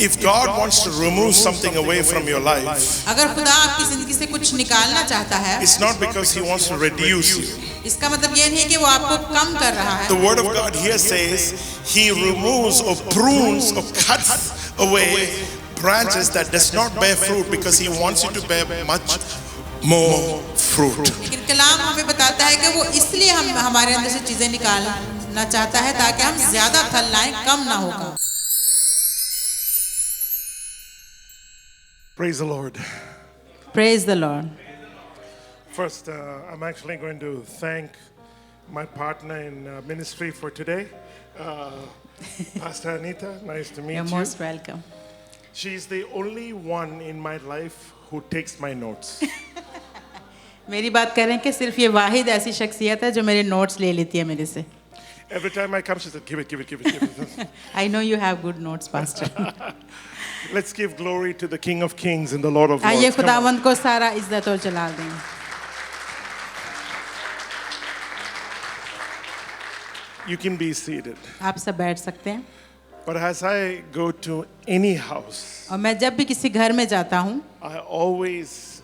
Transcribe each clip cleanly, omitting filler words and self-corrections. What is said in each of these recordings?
If God wants to remove something away from your life, अगर खुदा आपकी जिंदगी से कुछ निकालना चाहता है, it's not because He wants to reduce you. इसका मतलब ये नहीं कि वो आपको कम कर रहा है. The Word of God here says He removes or prunes or cuts away branches that does not bear fruit because He wants you to bear much more fruit. लेकिन कलाम हमें बताता है कि वो इसलिए हमारे अंदर से चीजें निकालना चाहता है ताकि हम ज्यादा फल लाएं, कम ना होगा. Praise the Lord. Praise the Lord. First, I'm actually going to thank my partner in ministry for today, Pastor Anita. Nice to meet you. You're most welcome. She's the only one in my life who takes my notes. मेरी बात करें कि सिर्फ ये वाहिद ऐसी शख्सियत है जो मेरे नोट्स ले लेती है मेरे से. Every time I come, she says, give it. I know you have good notes, Pastor. Let's give glory to the King of Kings and the Lord of आइए Lords. Come on. खुदावंद को सारा इज्जत और जलाल दें. You can be seated. आप सब बैठ सकते हैं. But as I go to any house, और मैं जब भी किसी घर में जाता हूँ, I always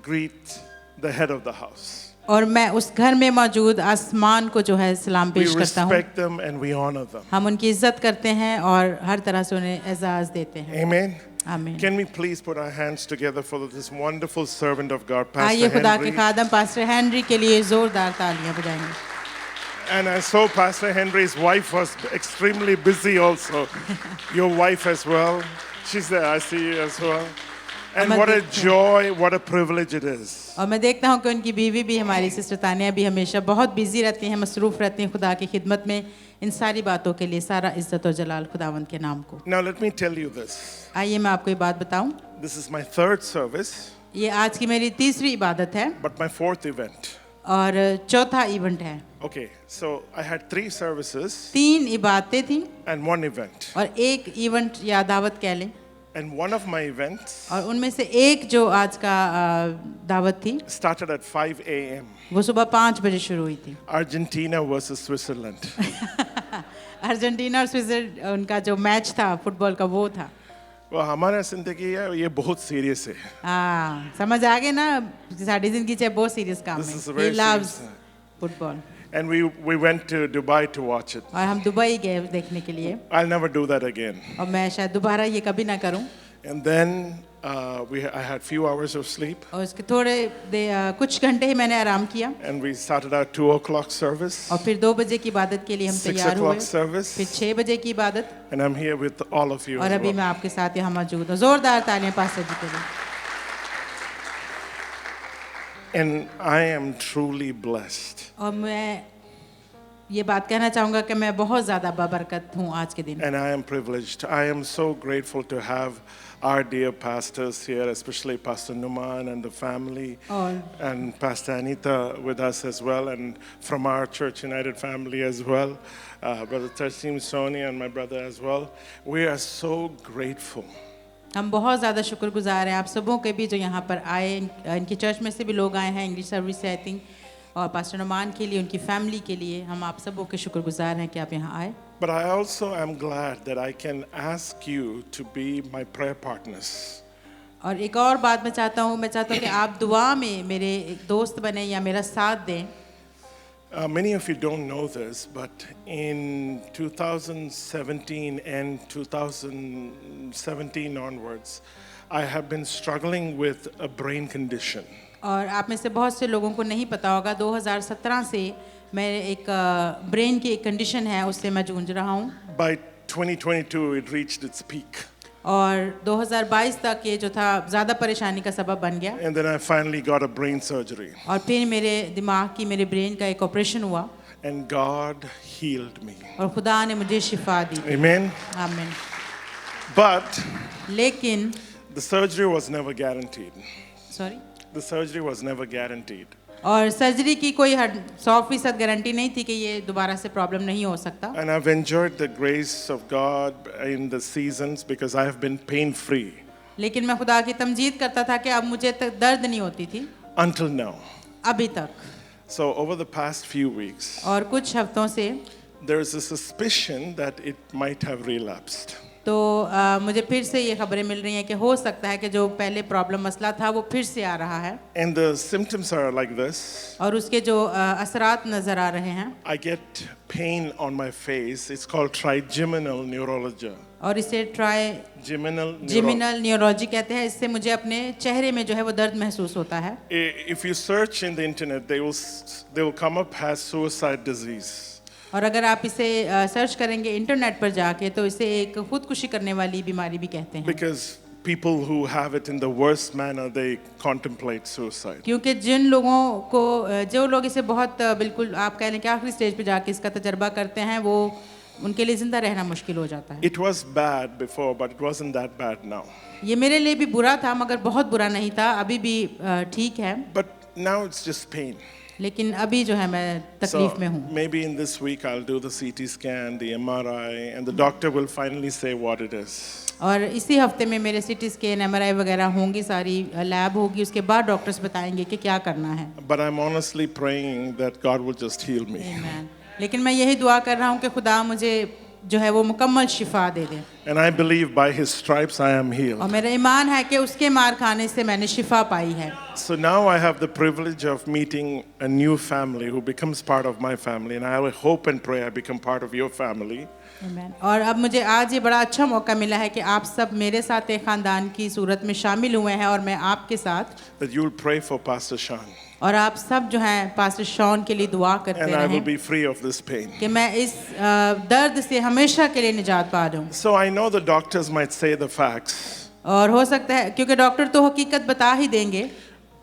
greet the head of the house. और मैं उस घर में मौजूद आसमान को जो है सलाम We पेश करता हूँ. respect them and we honor them. हम उनकी इज्जत करते हैं और हर तरह से उन्हें एजाज देते हैं. Amen. आमीन. Can we please put our hands together for this wonderful servant of God, आइए Pastor खुदा के Henry? खादम पास्टर हेनरी के लिए जोरदार तालियां बजाएंगे. And I saw Pastor Henry's wife was extremely busy also. Your wife as well. She's there. I see you as well. And what a joy, what a privilege it is. और मैं देखता हूँ कि उनकी बीवी भी, हमारी सिस्टर तानिया भी हमेशा बहुत बिजी रहती हैं, मसरूफ रहती हैं खुदा की खिदमत में. इन सारी बातों के लिए सारा इज्जत और जलाल खुदावंद के नाम को. Now let me tell you this. आइए मैं आपको ये बात बताऊं. This is my third service, ये आज की मेरी तीसरी इबादत है but my fourth event. और चौथा इवेंट है. Okay, so I had 3 services 3 इबादतें थी and 1 event. और एक इवेंट या दावत कह लें. And one of my events और उनमें से एक जो आज का दावत थी started at 5 a.m. वो सुबह 5 बजे शुरू हुई थी. Argentina versus Switzerland. अर्जेंटीना और स्विट्जरलैंड उनका जो मैच था फुटबॉल का वो था. वो हमारा जिंदगी है ये बहुत सीरियस है. हाँ समझ आ गए ना, साड़ी जिंदगी चाहे बहुत सीरियस काम This is है. very He loves serious. football. And we went to Dubai to watch it. और हम दुबई गए देखने के लिए. I'll never do that again. और मैं शायद दोबारा ये कभी ना करूं. And then I had few hours of sleep. और उसके कुछ घंटे ही मैंने आराम किया. And we started our 2 o'clock service. और फिर 2 बजे की इबादत के लिए हम 6 तैयार हुए. o'clock service. फिर 6 बजे की इबादत. And I'm here with all of you. और as अभी well. मैं आपके साथ यहाँ मौजूद हूँ. जोरदार तालियां पास्टर जी के लिए. And I am truly blessed. और मैं ये बात कहना चाहूँगा कि मैं बहुत ज़्यादा बाबरकत हूँ आज के दिन. And I am privileged. I am so grateful to have our dear pastors here, especially Pastor Numan and the family, और and Pastor Anita with us as well, and from our Church United family as well, Brother Tarsim Soni and my brother as well. We are so grateful. हम बहुत ज़्यादा शुक्रगुजार हैं आप सबों के भी जो यहाँ पर आए. इनकी चर्च में से भी लोग आए हैं, इंग्लिश सर्विस से आई थिंक. और पास्टर नुमान के लिए, उनकी फैमिली के लिए हम आप सबों के शुक्रगुजार हैं कि आप यहाँ आए. But I also am glad that I can ask you to be my prayer partners. और एक और बात मैं चाहता हूँ कि आप दुआ में मेरे एक दोस्त बने या मेरा साथ दें. Many of you don't know this, but in 2017 and 2017 onwards, I have been struggling with a brain condition. और आप में से बहुत से लोगों को नहीं पता होगा 2017 से मैं एक ब्रेन की एक कंडीशन है उससे मैं जूझ रहा हूँ. By 2022 it reached its peak. और 2022 तक ये जो था ज़्यादा परेशानी का सबब बन गया. And then I finally got a brain surgery. और फिर मेरे दिमाग की, मेरे ब्रेन का एक ऑपरेशन हुआ. And God healed me. और खुदा ने मुझे शिफा दी. Amen. आमीन. But लेकिन the surgery was never guaranteed. Sorry The surgery was never guaranteed. और सर्जरी की कोई 100% गारंटी नहीं थी कि ये दोबारा से प्रॉब्लम नहीं हो सकता. And I've enjoyed the grace of God in the seasons because I have been pain free. लेकिन मैं खुदा की तमजीद करता था कि अब मुझे दर्द नहीं होती थी. Until now. अभी तक. So over the past few weeks, और कुछ हफ्तों से there is a suspicion that it might have relapsed. तो मुझे फिर से ये खबरें मिल रही हैं कि हो सकता है कि जो पहले प्रॉब्लम मसला था वो फिर से आ रहा है And the symptoms are like this. और उसके जो असरात नज़र आ रहे हैं I get pain on my face. It's called trigeminal neuralgia. और इसे Geminal न्यूरोलॉजी कहते हैं। इससे मुझे अपने चेहरे में जो है वो दर्द महसूस होता है। If you search in the internet, they will come up as suicide disease. और अगर आप इसे सर्च करेंगे इंटरनेट पर जाके तो इसे एक खुदकुशी करने वाली बीमारी भी कहते हैं। Because people who have it in the worst manner, they contemplate suicide. क्योंकि जिन लोगों को जो लोग इसे बहुत बिल्कुल आप कह लें कि आखिरी स्टेज पे जाके इसका तजर्बा करते हैं वो उनके लिए जिंदा रहना मुश्किल हो जाता है। It was bad before, but it wasn't that bad now. ये मेरे लिए भी बुरा था मगर बहुत बुरा नहीं था, अभी भी ठीक है। But now it's just pain. लेकिन अभी जो है मैं तकलीफ में हूँ। Maybe in this week I'll do the CT scan, the MRI, and the doctor will finally say what it is. और इसी हफ्ते में मेरे सीटी स्कैन MRI वगैरह होंगी, सारी लैब होगी, उसके बाद डॉक्टर्स बताएंगे कि क्या करना है। But I'm honestly praying that God will just heal me. Amen. लेकिन मैं यही दुआ कर रहा हूँ कि खुदा मुझे जो है वो मुकम्मल शिफा दे दे। And I believe by His stripes I am healed. और मेरा ईमान है कि उसके मार खाने से मैंने शिफा पाई है। So now I have the privilege of meeting a new family who becomes part of my family, and I hope and pray I become part of your family. Amen. और अब मुझे आज ये बड़ा अच्छा मौका मिला है कि आप सब मेरे साथ एक खानदान की सूरत में शामिल हुए हैं और मैं आपके साथ That you will pray for Pastor Sean. और आप सब जो हैं पास्टर शॉन के लिए दुआ करते And I will रहें be free of this pain. कि मैं इस दर्द से हमेशा के लिए निजात पा जाऊं। So I know the doctors might say the facts. और हो सकता है क्योंकि डॉक्टर तो हकीकत बता ही देंगे।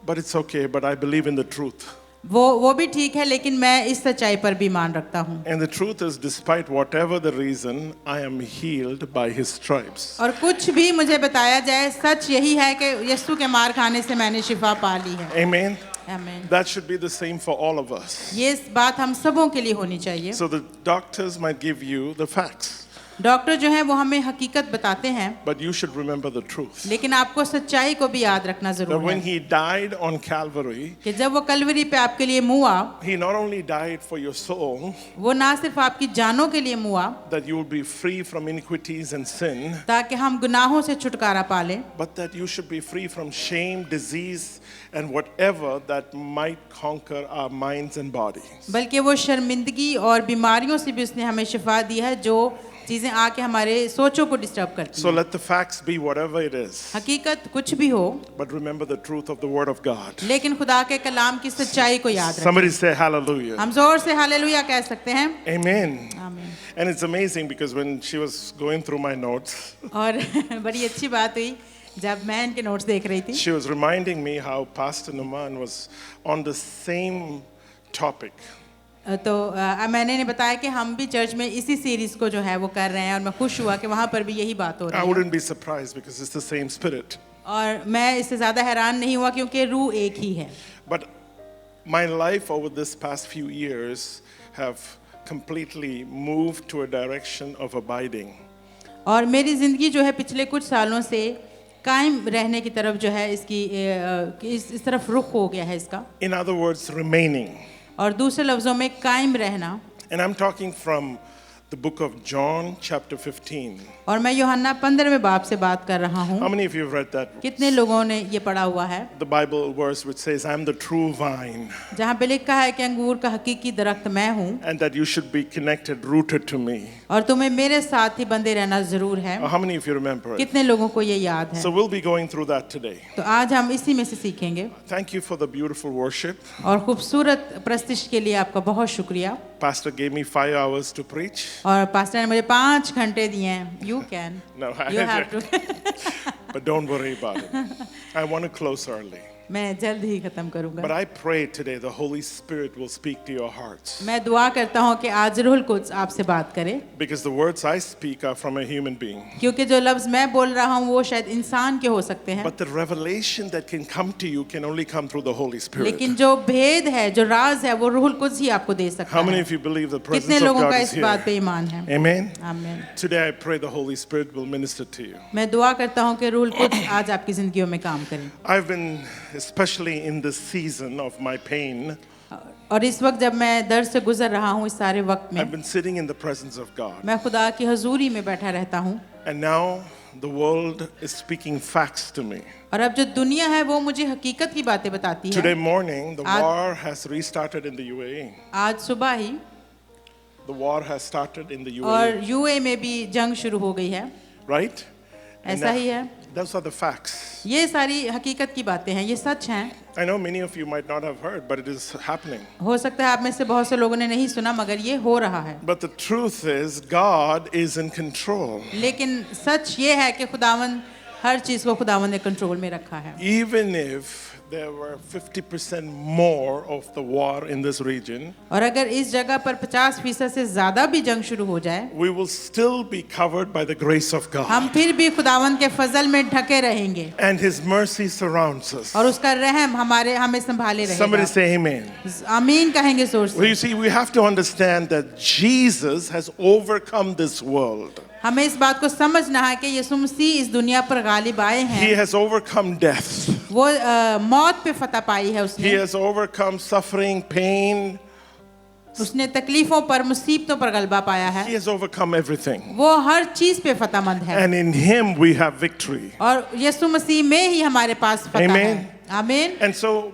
But it's okay, but I believe in the truth. वो भी ठीक है लेकिन मैं इस सच्चाई पर भी ईमान रखता हूँ। And the truth is, despite whatever the reason, I am healed by His stripes. और कुछ भी मुझे बताया जाए सच यही है कि यीशु के मार खाने से मैंने शिफा पा ली है। Amen. आमीन। That should be the same for all of us. ये बात हम सबों के लिए होनी चाहिए। So the doctors might give you the facts, doctor जो है वो हमें हकीकत बताते हैं but you should remember the truth. लेकिन आपको सच्चाई को भी याद रखना That जरूर when है He died on Calvary, कि जब वो कलवरी पे आपके लिए मुआ, He not only died for your soul, वो ना सिर्फ आपकी जानों के लिए मुआ that you will be free from iniquities and sin, ताकि हम गुनाहों से छुटकारा पा लें, but that you should be free from shame, disease, and whatever that might conquer our minds and bodies. बल्कि वो शर्मिंदगी और बीमारियों से भी उसने हमें शिफा दी है जो चीजें आके हमारे सोचों को डिस्टर्ब करती So हैं। let the facts be whatever it is, हकीकत कुछ भी हो but remember the truth of the Word of God. लेकिन खुदा के कलाम की सच्चाई को याद रखें। Somebody say hallelujah. हम जोर से हालेलुया कह सकते हैं। Amen. आमीन। And it's amazing because when she was going through my notes, और बड़ी अच्छी बात हुई जब मैं इनके नोट्स देख रही थी she was reminding me how Pastor Numan was on the same topic. तो मैंने बताया कि हम भी चर्च में इसी सीरीज को जो है वो कर रहे हैं और मैं खुश हुआ कि वहाँ पर भी यही बात हो I रही है wouldn't be surprised because it's the same spirit. और मैं इससे ज़्यादा हैरान नहीं हुआ क्योंकि रूह एक ही है। But my life over this past few years have completely moved to a direction of abiding. और मेरी ज़िंदगी जो है पिछले कुछ सालों से कायम रहने की तरफ जो है इसकी इस तरफ रुख हो गया है इसका। In other words, remaining. और दूसरे लफ्ज़ों में कायम रहना। And I'm talking from the book of John, chapter 15. और मैं यूहन्ना 15वें बाब से बात कर रहा हूँ। How many of you have read that? कितने लोगों ने ये पढ़ा हुआ है? The Bible verse which says, I'm the true vine, जहाँ पे लिखा है कि अंगूर का हकीकी दरख्त मैं हूँ and that you should be connected, rooted to me. और तुम्हें मेरे साथ ही बंधे रहना जरूर है। How many of you remember it? कितने लोगों को ये याद है? So we'll be going through that today. तो आज हम इसी में से सीखेंगे। Thank you for the beautiful worship. और खूबसूरत प्रस्तुति के लिए आपका बहुत शुक्रिया। Pastor gave me 5 hours to preach. और पास्टर ने मुझे 5 घंटे दिए हैं। You can. No, You have to. but don't worry about it. I want to close early. मैं जल्द ही खत्म But करूंगा। I pray today the Holy Spirit will speak to your hearts. मैं दुआ करता हूँ कि आज रूहुल कुद्स आपसे बात करे Because the words I speak are from a human being. क्योंकि जो लफ्ज मैं बोल रहा हूँ वो शायद इंसान के हो सकते हैं But the revelation that can come to you can only come through the Holy Spirit. लेकिन जो भेद है जो राज है वो रूहुल कुद्स ही आपको दे सकता How many है। of you believe the कितने presence of लोगों God का is इस बात here? पे ईमान है? Amen. आमीन। Today I pray the Holy Spirit will minister to you. मैं दुआ करता हूँ कि रूहुल कुद्स आज आपकी जिंदगियों में काम करें। I've been, especially in this season of my pain, और इस वक्त जब मैं दर्द से गुजर रहा हूँ इस सारे वक्त I've में, been sitting in the presence of God. मैं खुदा की हजूरी में बैठा रहता हूँ, And now the world is speaking facts to me. और अब जो दुनिया है वो मुझे हकीकत की बातें बताती Today है। morning, the Ad- war has restarted in the UAE. आज सुबह ही The war has started in the और UAE, यूए में भी जंग शुरू हो गई है, right? And ऐसा ही है। those are the facts. ये सारी हकीकत की बातें हैं, ये सच हैं। I know many of you might not have heard, but it is happening. हो सकता है आप में से बहुत से लोगों ने नहीं सुना, मगर ये हो रहा है। But the truth is, God is in control. लेकिन सच ये है कि खुदावन हर चीज को खुदावन ने कंट्रोल में रखा है। Even if there were 50% more of the war in this region, और अगर इस जगह पर 50% से ज्यादा भी जंग शुरू हो जाए, we will still be covered by the grace of हम God. फिर भी खुदावन के फजल में ढके रहेंगे And His mercy surrounds us. और उसका रहम हमें संभाले Somebody रहेगा। say amen. आमीन कहेंगे जोर Well, से। you see, we have to understand that Jesus has overcome this world. हमें इस बात को समझना है कि यीशु मसीह इस दुनिया पर गालिब आए He हैं। has overcome death. वो मौत पे फतह पाई है He उसने। has overcome suffering, pain. उसने तकलीफों पर, मुसीबतों पर गलबा पाया He है। has overcome everything. वो हर चीज पे फतहमंद है And in Him we have victory. और यीशु मसीह में ही हमारे पास फतह Amen. है। आमीन। And so,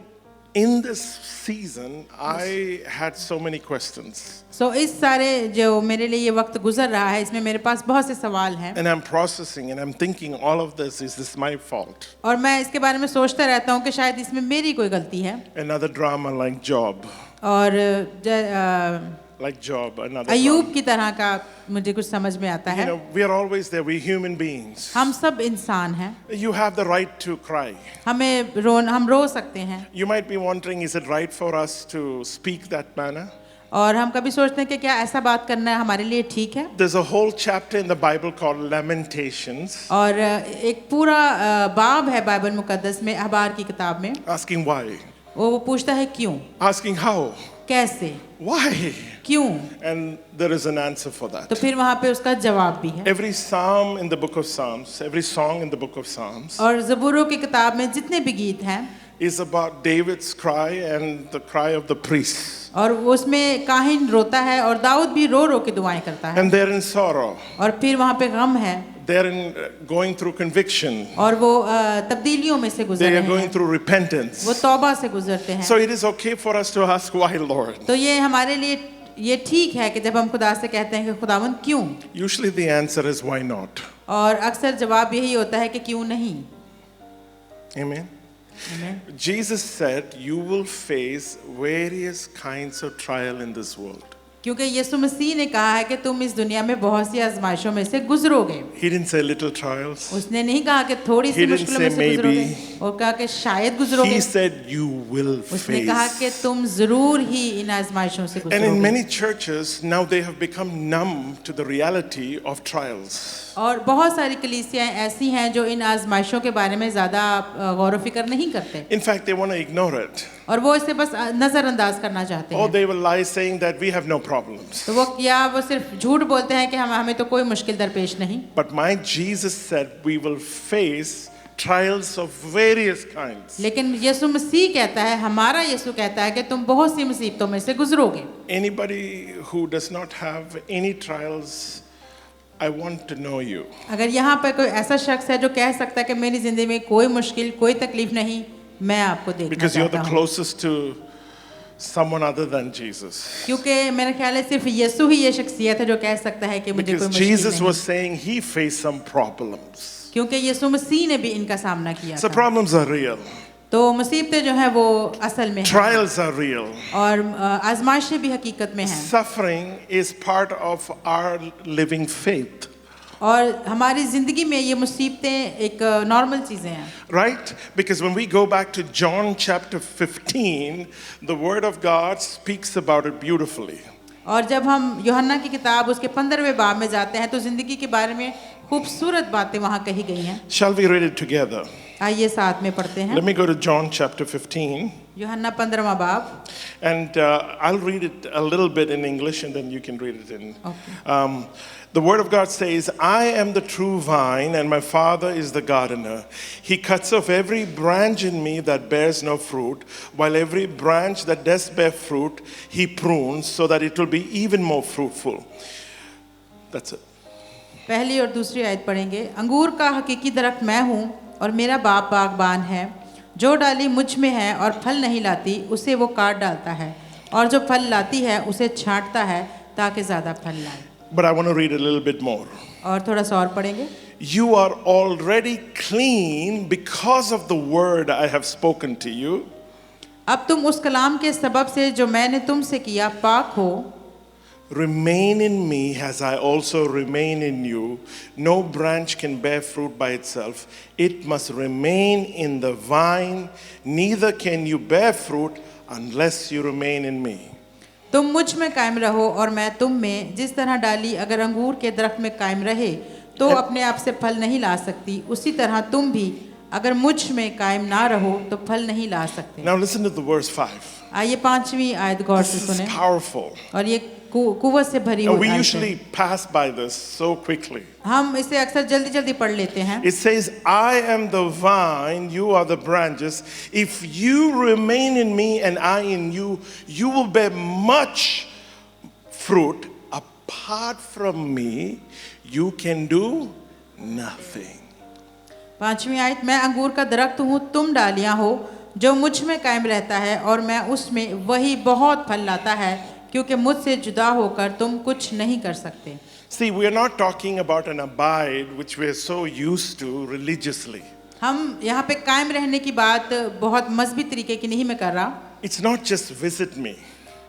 in this season, I had so many questions. सो इस सारे जो मेरे लिए ये वक्त गुजर रहा है, इसमें मेरे पास बहुत से सवाल हैं And I'm processing and I'm thinking, all of this, is this my fault? और मैं इसके बारे में सोचता रहता हूँ कि शायद इसमें मेरी कोई गलती है। Another drama like Job. और Like Job, another Ayub drama. की तरह का मुझे कुछ समझ में आता You है। know, we are always there. We're human beings. हम सब इंसान हैं, You have the right to cry. हम रो सकते हैं You might be wondering, is it right for us to speak that manner? और हम कभी सोचते हैं कि क्या ऐसा बात करना है हमारे लिए ठीक है। There's a whole chapter in the Bible called Lamentations, और एक पूरा बाब है बाइबल मुकद्दस में, अहबार की किताब में। asking why, वो पूछता है क्यों, asking how, कैसे, why, क्यों, and there is an answer for तो that. फिर वहाँ पे उसका जवाब भी है। Every psalm in the book of Psalms, every song in the book of Psalms और ज़बूरों की किताब में जितने भी गीत हैं is about David's cry and the cry of the priests. और उसमें काहिन रोता है और दाऊद भी रो रो के दुआएं करता है। And they're in sorrow. और फिर वहाँ पे गम है They're in going through conviction. और वो तब्दीलियों में से गुजर They are रहे going हैं, through repentance. वो तौबा से गुजरते हैं। So it is okay for us to ask why, Lord. तो ये हमारे लिए ये ठीक है कि जब हम खुदा से कहते हैं कि खुदावंद क्यों, Usually the answer is why not. और अक्सर जवाब यही होता है कि क्यों नहीं। Amen. Amen. Jesus said, you will face various kinds of trial in this world. क्योंकि यीशु मसीह ने कहा है कि तुम इस दुनिया में बहुत सी आजमाइशों में से गुजरोगे। He didn't say little trials. उसने नहीं कहा कि थोड़ी सी He didn't मुश्किलों में say से गुजरोगे maybe. और कहा कि शायद गुजरोगे। He said, you will उसने कहा कि face. तुम जरूर ही इन आजमाइशों से And in गुजरोगे। many churches, now they have become numb to the reality of trials. और बहुत सारी कलीसियाँ ऐसी हैं जो इन आजमाइशों के बारे में ज़्यादा गौर व फिक्र नहीं करते In fact, they want to ignore it. और वो इसे बस नज़रअंदाज करना चाहते Or हैं। they will lie saying that we have no problems. तो वो सिर्फ झूठ बोलते हैं कि हमें तो कोई मुश्किल दरपेश नहीं। But my Jesus said we will face trials of various kinds. लेकिन यीशु मसीह कहता है, हमारा यीशु कहता है कि तुम बहुत सी मुसीबतों में से गुजरोगे। Anybody who does not have any trials, I want to know you. अगर यहाँ पर कोई ऐसा शख्स है जो कह सकता है कि मेरी जिंदगी में कोई मुश्किल, कोई तकलीफ नहीं, मैं आपको देखना Because you're the चाहता हूँ। closest to someone other than Jesus. क्योंकि मेरा ख्याल है सिर्फ यीशु ही ये शख्सियत है जो कह सकता है कि मुझे कोई Because मुश्किल Jesus नहीं। was saying he faced some problems. क्योंकि यीशु मसीह ने भी इनका सामना किया So था। problems are real. तो मुसीबतें जो है वो असल में हैं Trials are real. और आजमाइशें भी हकीकत में हैं Suffering is part of our living faith. और हमारी जिंदगी में ये मुसीबतें एक नॉर्मल चीजें हैं। Right? Because when we go back to John chapter 15, the Word of God speaks about it beautifully. और जब हम यूहन्ना की किताब उसके 15वें बाब में जाते हैं तो जिंदगी के बारे में खूबसूरत बातें वहाँ कही गई हैं। Shall we read it together? आइए साथ में पढ़ते हैं। Let me go to John chapter 15. यूहन्ना 15वां बाब। And I'll read it a little bit in English and then you can read it in. Okay. The Word of God says, I am the true vine and my Father is the gardener. He cuts off every branch in me that bears no fruit, while every branch that does bear fruit, He prunes so that it will be even more fruitful. That's it. पहली और दूसरी आयत पढ़ेंगे। अंगूर का हकीकी दरख्त मैं हूँ और मेरा बाप बागबान है। जो डाली मुझ में है और फल नहीं लाती उसे वो काट डालता है, और जो फल लाती है उसे छांटता है ताकि ज़्यादा फल लाए। But I want to read a little bit more. और थोड़ा सा और पढ़ेंगे। You are already clean because of the word I have spoken to you. अब तुम उस कलाम के सबब से जो मैंने तुमसे किया पाक हो। Remain in me as I also remain in you. No branch can bear fruit by itself. It must remain in the vine. Neither can you bear fruit unless you remain in me. तुम मुझ में कायम रहो और मैं तुम में। जिस तरह डाली अगर अंगूर के दरख्त में कायम रहे तो अपने आप से फल नहीं ला सकती, उसी तरह तुम भी अगर मुझ में कायम ना रहो तो फल नहीं ला सकते। Now listen to the verse 5. आइए 5वीं आयत गौर से This is सुने। powerful. और ये कुव्वत से भरी Now, हुई we आयत usually है। pass by this so quickly. हम इसे अक्सर जल्दी जल्दी पढ़ लेते हैं। It says, I am the vine, you are the branches. If you remain in me and I in you, you will bear much fruit. Apart from me, you can do nothing. 5वीं आयत, मैं अंगूर का दरख्त हूँ, तुम डालियाँ हो। जो मुझ में कायम रहता है और मैं उसमें, वही बहुत फल लाता है, क्योंकि मुझसे जुदा होकर तुम कुछ नहीं कर सकते। See, we are not talking about an abide which we are so used to religiously. हम यहाँ पे कायम रहने की बात बहुत मजबूत तरीके की नहीं मैं कर रहा। It's not just visit me.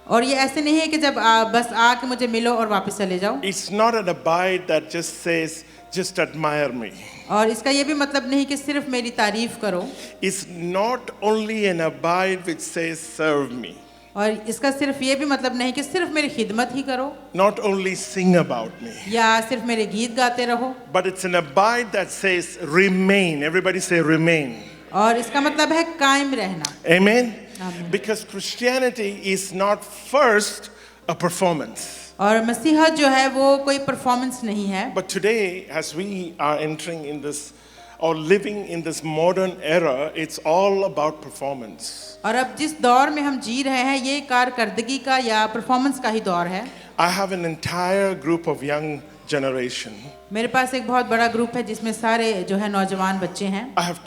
और ये ऐसे नहीं है कि जब बस आके मुझे मिलो और वापस चले जाओ। It's not an abide that just says, just admire me. और इसका ये भी मतलब नहीं कि सिर्फ मेरी तारीफ करो। It's not only an abide which says, serve me. और इसका सिर्फ ये भी मतलब नहीं कि सिर्फ मेरी खिदमत ही करो, Not only sing about me. या सिर्फ मेरे गीत गाते रहो, But it's an abide that says, remain. Everybody say, remain. और इसका मतलब है कायम रहना। Amen? Amen. Because Christianity is not first a performance. और मसीहा जो है वो कोई परफॉर्मेंस नहीं है। But today, as we are entering in this or living in this modern era, it's all about performance. और अब जिस दौर में हम जी रहे हैं ये कारकर्दगी का या परफॉर्मेंस का ही दौर है। I have an entire group of young generation. मेरे पास एक बहुत बड़ा ग्रुप है जिसमें सारे जो है नौजवान बच्चे हैं। I have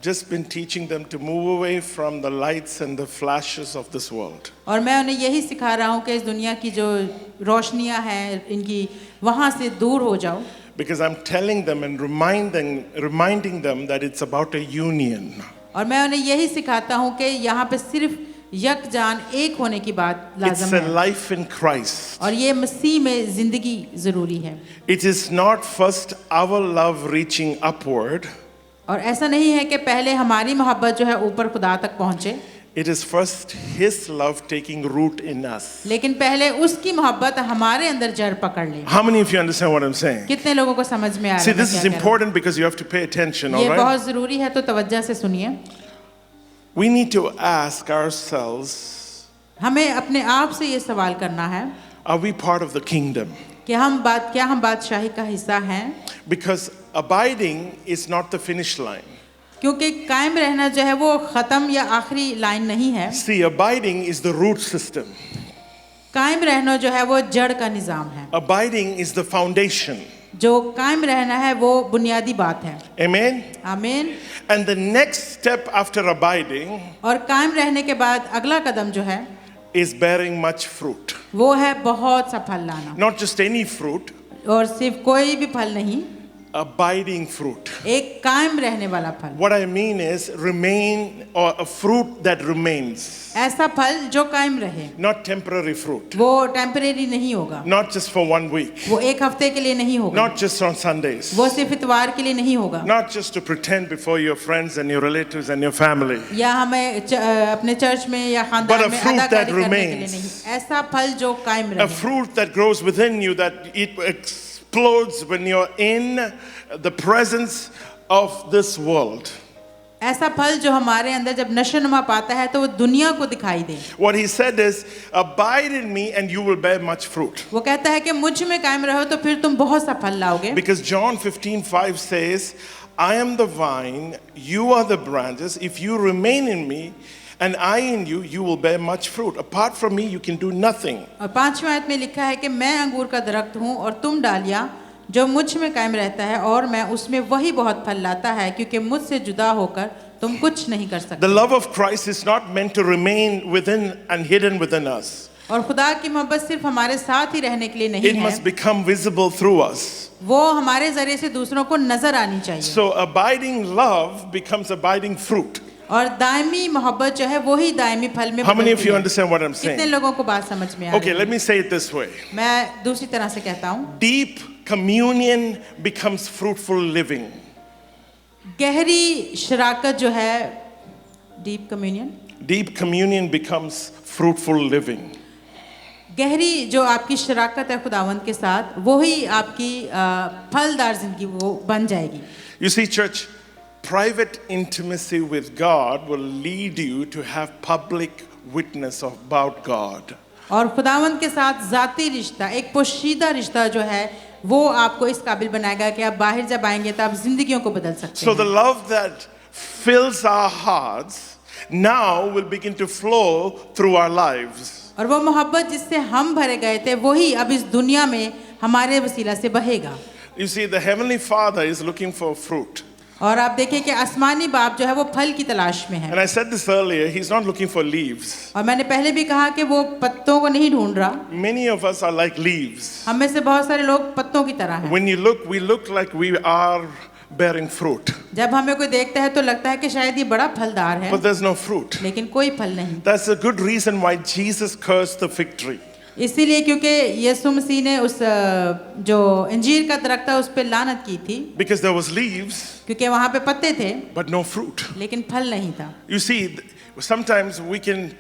just been teaching them to move away from the lights and the flashes of this world. और मैं उन्हें यही सिखा रहा हूँ कि इस दुनिया की जो रोशनियाँ हैं इनकी वहाँ से दूर हो जाओ। Because I'm telling them and reminding them that it's about a union. और मैं उन्हें यही सिखाता हूँ कि यहाँ पे सिर्फ यकजान एक होने की बात It's लाज़िम a है, life in Christ. और ये मसीह में जिंदगी जरूरी है। It is not first our love reaching upward. और ऐसा नहीं है कि पहले हमारी मोहब्बत जो है ऊपर खुदा तक पहुँचे, It is first His love taking root in us. लेकिन पहले उसकी मोहब्बत हमारे अंदर जड़ पकड़ ले। How many of you understand what I'm saying? कितने लोगों को समझ में आ रहा See, है this मैं is क्या कह रहा important because you have to pay attention, हूँ? all ये right? बहुत जरूरी है, तो तवज्जो से सुनिए। We need to ask ourselves, हमें अपने आप से ये सवाल करना है are we part of the kingdom? कि क्या हम बादशाही का हिस्सा हैं? Because abiding is not the finish line. क्योंकि कायम रहना जो है वो खत्म या आखिरी लाइन नहीं है। See, abiding is the root system. कायम रहना जो है वो जड़ का निजाम है। Abiding is the foundation. जो कायम रहना है वो बुनियादी बात है। Amen? आमीन। And the next step after abiding और कायम रहने के बाद अगला कदम जो है is bearing much fruit. वो है बहुत सा फल लाना, Not just any fruit, और सिर्फ कोई भी फल नहीं, abiding fruit. एक कायम रहने वाला फल। What I mean is remain, or a fruit that remains. ऐसा फल जो कायम रहे, Not temporary fruit. वो टेम्परेरी नहीं होगा, Not just for 1 week. वो एक हफ्ते के लिए नहीं होगा, Not just on Sundays. वो सिर्फ इतवार के लिए नहीं होगा, Not just to pretend before your friends and your relatives and your family. या हमें अपने चर्च में या But खानदान a में fruit that अदाकारी करने के लिए remains. नहीं। ऐसा फल जो कायम A रहे, fruit that grows within you, that it explodes when you're in the presence of this world. ऐसा फल जो हमारे अंदर जब नशोनुमा पाता है तो वो दुनिया को दिखाई दे। What he said is, abide in me and you will bear much fruit. वो कहता है कि मुझ में कायम रहो तो फिर तुम बहुत सा फल लाओगे। Because John 15:5 says, I am the vine, you are the branches. If you remain in me and I in you, you will bear much fruit. Apart from me, you can do nothing. और 5वें आयत में लिखा है कि मैं अंगूर का दरख्त हूँ और तुम डालियाँ, जो मुझ में कायम रहता है और मैं उसमें, वही बहुत फल लाता है, क्योंकि मुझसे जुदा होकर तुम कुछ नहीं कर सकते। The love of Christ is not meant to remain within and hidden within us. और खुदा की मोहब्बत सिर्फ हमारे साथ ही रहने के लिए नहीं It है, must become visible through us. वो हमारे जरिए से दूसरों को नजर आनी चाहिए। So abiding love becomes abiding fruit. और दायमी मोहब्बत जो है वो ही दायमी फल में How many of बदलती you है। understand what I'm कितने saying? लोगों को बात समझ में आ Okay, रही let है? me say it this way. मैं दूसरी तरह से कहता हूँ, Deep communion becomes fruitful living. गहरी शराकत जो है, deep communion, Deep communion becomes fruitful living. गहरी जो आपकी शराकत है खुदावंद के साथ, वो ही आपकी फलदार जिंदगी वो बन जाएगी। You see, church, private intimacy with God will lead you to have public witness about God. और खुदावंद के साथ जाती रिश्ता, एक पोशीदा रिश्ता जो है, वो आपको इस काबिल बनाएगा कि आप बाहर जब आएंगे तो आप जिंदगियों को बदल सकते So the हैं। love that fills our hearts now will begin to flow through our lives. और वो मोहब्बत जिससे हम भरे गए थे, वही अब इस दुनिया में हमारे वसीला से बहेगा। You see, the Heavenly Father is looking for fruit. और आप देखिए कि आसमानी बाप जो है वो फल की तलाश में है। And I said this earlier, He's not looking for leaves. और मैंने पहले भी कहा कि वो पत्तों को नहीं ढूंढ रहा। Many of us are like leaves. हम में से बहुत सारे लोग पत्तों की तरह हैं। When you look, we look like we are bearing fruit. जब हमें कोई देखता है तो लगता है कि शायद ये बड़ा फलदार है, But there's no fruit. लेकिन कोई फल नहीं। That's a good reason why Jesus cursed the fig tree. इसीलिए क्योंकि यीशु मसीह ने उस जो अंजीर का दरख्त था उस पे लानत की थी, Because there was leaves, क्योंकि वहाँ पे पत्ते थे but no fruit. लेकिन फल नहीं था। You see, sometimes we can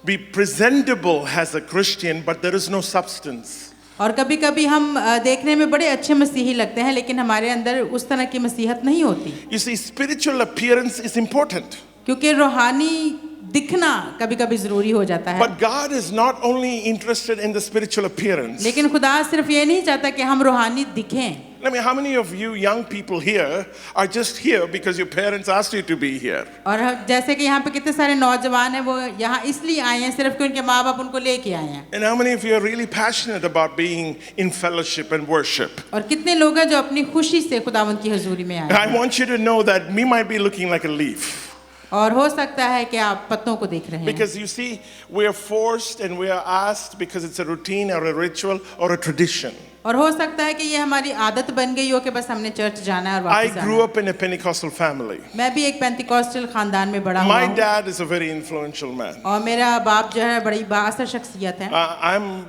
be presentable as a Christian, but there is no substance. और कभी कभी हम देखने में बड़े अच्छे मसीही लगते हैं, लेकिन हमारे अंदर उस तरह की मसीहत नहीं होती। You see, spiritual appearance is important. क्योंकि रूहानी दिखना कभी कभी जरूरी हो जाता है, But God is not only interested in the spiritual appearance. लेकिन खुदा सिर्फ ये नहीं चाहता कि हम रूहानी दिखें। I mean, how many of you young people here are just here because your parents asked you to be here? और जैसे कि यहाँ पे कितने सारे नौजवान हैं, वो यहाँ इसलिए आए हैं सिर्फ कि उनके माँ बाप उनको लेके आए हैं। And how many of you are really passionate about being in fellowship and worship? और कितने लोग हैं जो अपनी खुशी से खुदावंद की हजूरी में आए I हैं। want you to know that we might be looking like a leaf. और हो सकता है कि आप पत्तों को देख रहे हैं, Because you see, we are forced and we are asked because it's a routine or a ritual or a tradition. और हो सकता है कि ये हमारी आदत बन गई हो कि बस हमने चर्च जाना है और I वापस आना grew है। up in a Pentecostal family. मैं भी एक पेंटिकॉस्टल खानदान में बड़ा हुआ My हूँ, dad is a very influential man. और मेरा बाप जो है बड़ी बाअसर शख्सियत है। I'm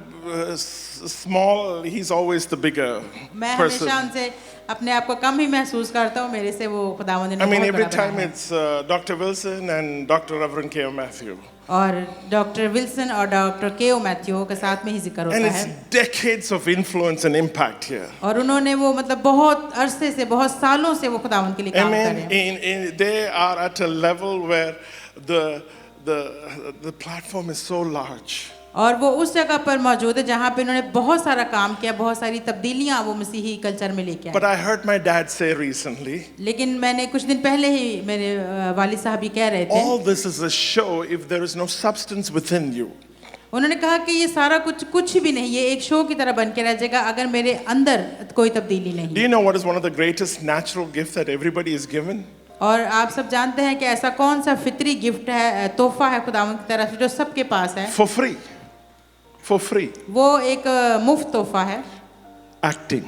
small, he's always the bigger मैं person. हमेशा उनसे अपने आप को कम ही महसूस करता हूँ, मेरे से वो खुदावंद ने I mean, बहुत every बड़ा time बनाया। it's Dr. Wilson and Dr. Reverend K.O. Matthew. और डॉक्टर विल्सन और डॉक्टर के.ओ. मैथ्यू के साथ में ही जिक्र And होता it's है। decades of influence and impact here. और उन्होंने वो मतलब बहुत अरसे से, बहुत सालों से वो खुदावंद के लिए काम कर रहे Amen. हैं। They are at a level where the platform is so large. और वो उस जगह पर मौजूद है जहाँ पे उन्होंने बहुत सारा काम किया, बहुत सारी तब्दीलियाँ वो मसीही कल्चर में लेके But आए। I heard my dad say recently, लेकिन मैंने कुछ दिन पहले ही मेरे वालिद साहब ही कह रहे थे, all this is a show if there is no substance within you. उन्होंने कहा कि ये सारा कुछ भी नहीं, ये एक शो की तरह बन के रह जाएगा अगर मेरे अंदर कोई तब्दीली Do नहीं। you know what is one of the greatest natural gifts that everybody is given? और आप सब जानते हैं कि ऐसा कौन सा फितरी गिफ्ट है, तोहफा है खुदावंद की तरफ से जो सबके पास है। For free. For free. वो एक मुफ्त तोहफा है, Acting.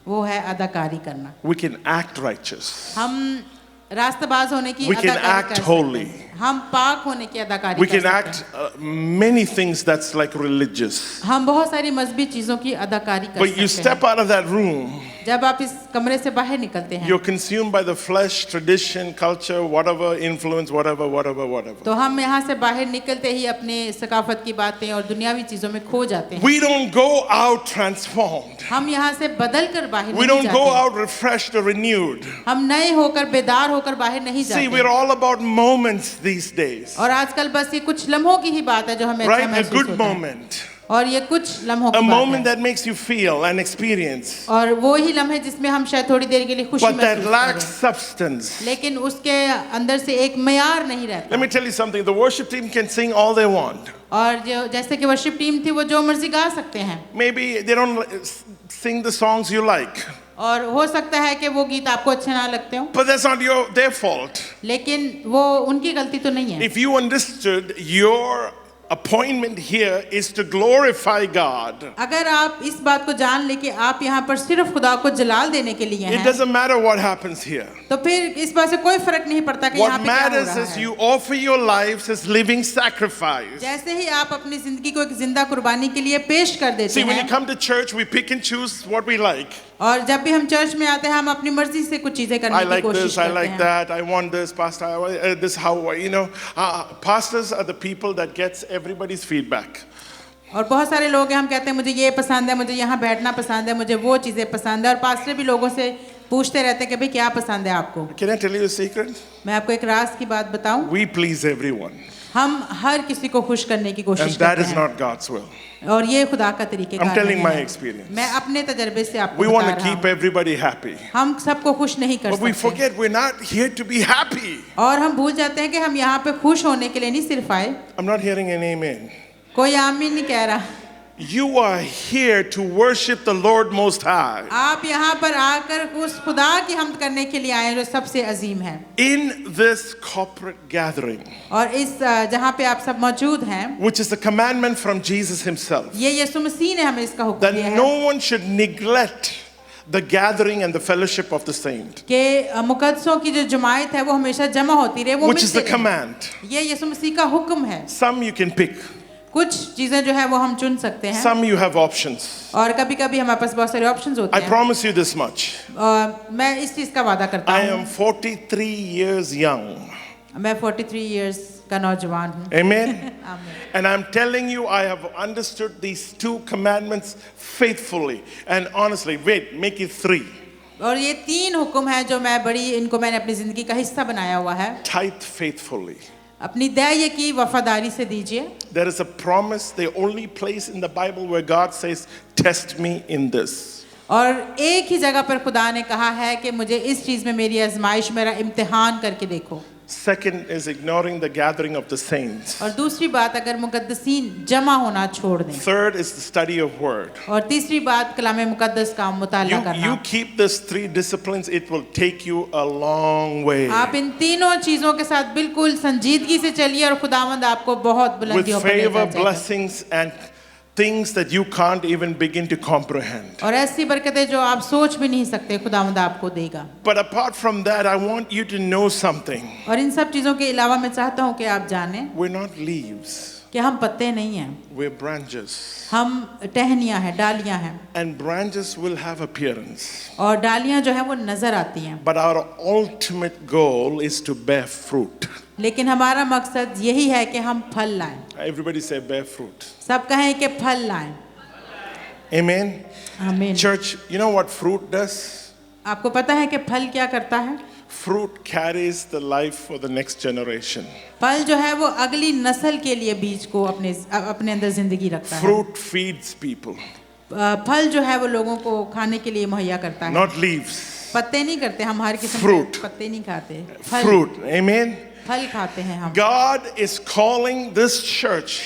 वो है अदाकारी करना। We can act righteous. हम रास्तबाज होने की We can अदाकारी act कर सकते holy. हैं, हम पाक होने की अदाकारी We कर can सकते act हैं, many things that's like religious. हम बहुत सारी मजहबी चीजों की अदाकारी कर But you सकते हैं। step out of that room जब आप इस कमरे से बाहर निकलते हैं you're consumed by the flesh, tradition, culture, whatever influence, whatever. तो हम यहाँ से बाहर निकलते ही अपने सकाफत की बातें और दुनियावी चीजों में खो जाते हैं। We don't go out transformed. हम यहाँ से बदल कर बाहर We नहीं don't go जाते। out refreshed or renewed. हम नए होकर बेदार होकर बाहर नहीं See, जाते। we're all about moments these days. और आजकल बस ये कुछ लम्हों की ही बात है जो हमें अच्छा Right? A महसूस good होता है। moment. और ये कुछ लम्हों A की moment बात है। that makes you feel and experience. और वो ही लम्हे जिसमें हम शायद थोड़ी देर के लिए खुशी But that महसूस lacks करें। substance. लेकिन उसके अंदर से एक मयार नहीं रहता। Let me tell you something. The worship team can sing all they want. और जो जैसे कि वर्शिप टीम थी वो जो मर्जी गा सकते हैं Maybe they don't sing the songs you like. और हो सकता है कि वो गीत आपको अच्छे ना लगते हो, But that's not their fault. लेकिन वो उनकी गलती तो नहीं है। If you understood your appointment here is to glorify God, अगर आप इस बात को जान ले कि आप यहाँ पर सिर्फ खुदा को जलाल देने के लिए it हैं, doesn't matter what happens here. तो फिर इस बात से कोई फर्क नहीं पड़ता कि यहाँ What पे क्या हो matters रहा is है। you offer your lives as living sacrifice. जैसे ही आप अपनी जिंदगी को एक जिंदा कुर्बानी के लिए पेश कर देते See, when you हैं, come to church, we pick and choose what we like. और जब भी हम चर्च में आते हैं हम अपनी मर्जी से कुछ चीजें I करने की like कोशिश this, I करते like हैं। that, I want this, pastor, I want this, how, pastors are the people that gets everybody's feedback. और बहुत सारे लोग हैं, हम कहते हैं मुझे ये पसंद है, मुझे यहाँ बैठना पसंद है, मुझे वो चीज़ें पसंद है, और पास्टर भी लोगों से पूछते रहते हैं कि भाई क्या पसंद है आपको। Can I tell you a secret? मैं आपको एक राज की बात बताऊं, We please everyone. हम हर किसी को खुश करने की And कोशिश that करते is हैं not God's will. और ये खुदा का तरीके I'm telling my है। experience. मैं अपने तजर्बे से आपको We बता want to रहा keep हूं। everybody happy. हम सबको खुश नहीं कर But we सकते forget we're not here to be happy. और हम भूल जाते हैं कि हम यहाँ पे खुश होने के लिए नहीं सिर्फ आए। I'm not hearing an amen. कोई आमीन नहीं कह रहा। You are here to worship the Lord Most High. आप यहाँ पर आकर उस खुदा की हमद करने के लिए आए जो सबसे अजीम है। In this corporate gathering, और इस जहाँ पे आप सब मौजूद हैं, which is a commandment from Jesus himself, ये यीशु मसीह ने हमें इसका हुक्म that दिया है no one should neglect the gathering and the fellowship of the saint, कि मुकद्दसों की जो जमायत है वो हमेशा जमा होती रहे, वो which is the मिलते रहे। command. ये यीशु मसीह का हुक्म है। Some you can pick, कुछ चीजें जो है वो हम चुन सकते हैं some you have options. और कभी-कभी हमारे पास बहुत सारे ऑप्शंस होते I हैं। promise you this much. और मैं इस चीज का वादा करता I हूँ। am 43 years young. मैं 43 इयर्स का नौजवान हूँ। Amen. आमीन। And I'm telling you, I have understood these two commandments faithfully. And honestly, wait, make it 3. और ये 3 हुक्म हैं जो मैंने अपनी जिंदगी का हिस्सा बनाया हुआ है। Tithe faithfully. अपनी दैय की वफादारी से दीजिए। There is a promise, the only place in the Bible where God says, test me in this. और एक ही जगह पर खुदा ने कहा है कि मुझे इस चीज में मेरी आजमाइश, मेरा इम्तिहान करके देखो। Second is ignoring the gathering of the saints. और दूसरी बात, अगर मुकद्दसीन जमा होना छोड़ दें। Third is the study of word. और तीसरी बात कलाम मुकद्दस का मुताला करना। You keep these 3 disciplines, it will take you a long way. आप इन तीनों चीजों के साथ बिल्कुल संजीदगी से चलिए और खुदावंद आपको बहुत With बुलंदियों पर ले favor, जाएगा। blessings, and things that you can't even begin to comprehend. और ऐसी बरकतें जो आप सोच भी नहीं सकते खुदावंद आपको देगा। But apart from that, I want you to know something. और इन सब चीजों के अलावा मैं चाहता हूँ कि आप जानें We're not leaves, कि हम पत्ते नहीं हैं, we're branches. हम टहनियाँ हैं, डालियाँ हैं। And branches will have appearance. और डालियाँ जो है वो नजर आती हैं, But our ultimate goal is to bear fruit. लेकिन हमारा मकसद यही है कि हम फल लाएं। Everybody say bear fruit. सब कहें कि फल लाएं। Amen. आमीन। Church, you know what fruit does? आपको पता है कि फल क्या करता है? Fruit carries the life for the next generation. फल जो है वो अगली नस्ल के लिए बीज को अपने अंदर जिंदगी रखता है। Fruit feeds people, फल जो है वो लोगों को खाने के लिए मुहैया करता है। not leaves. पत्ते नहीं करते हम, हर किस्म Fruit. के पत्ते नहीं खाते, फल Fruit. Amen. फल खाते हैं हम। God is calling this church,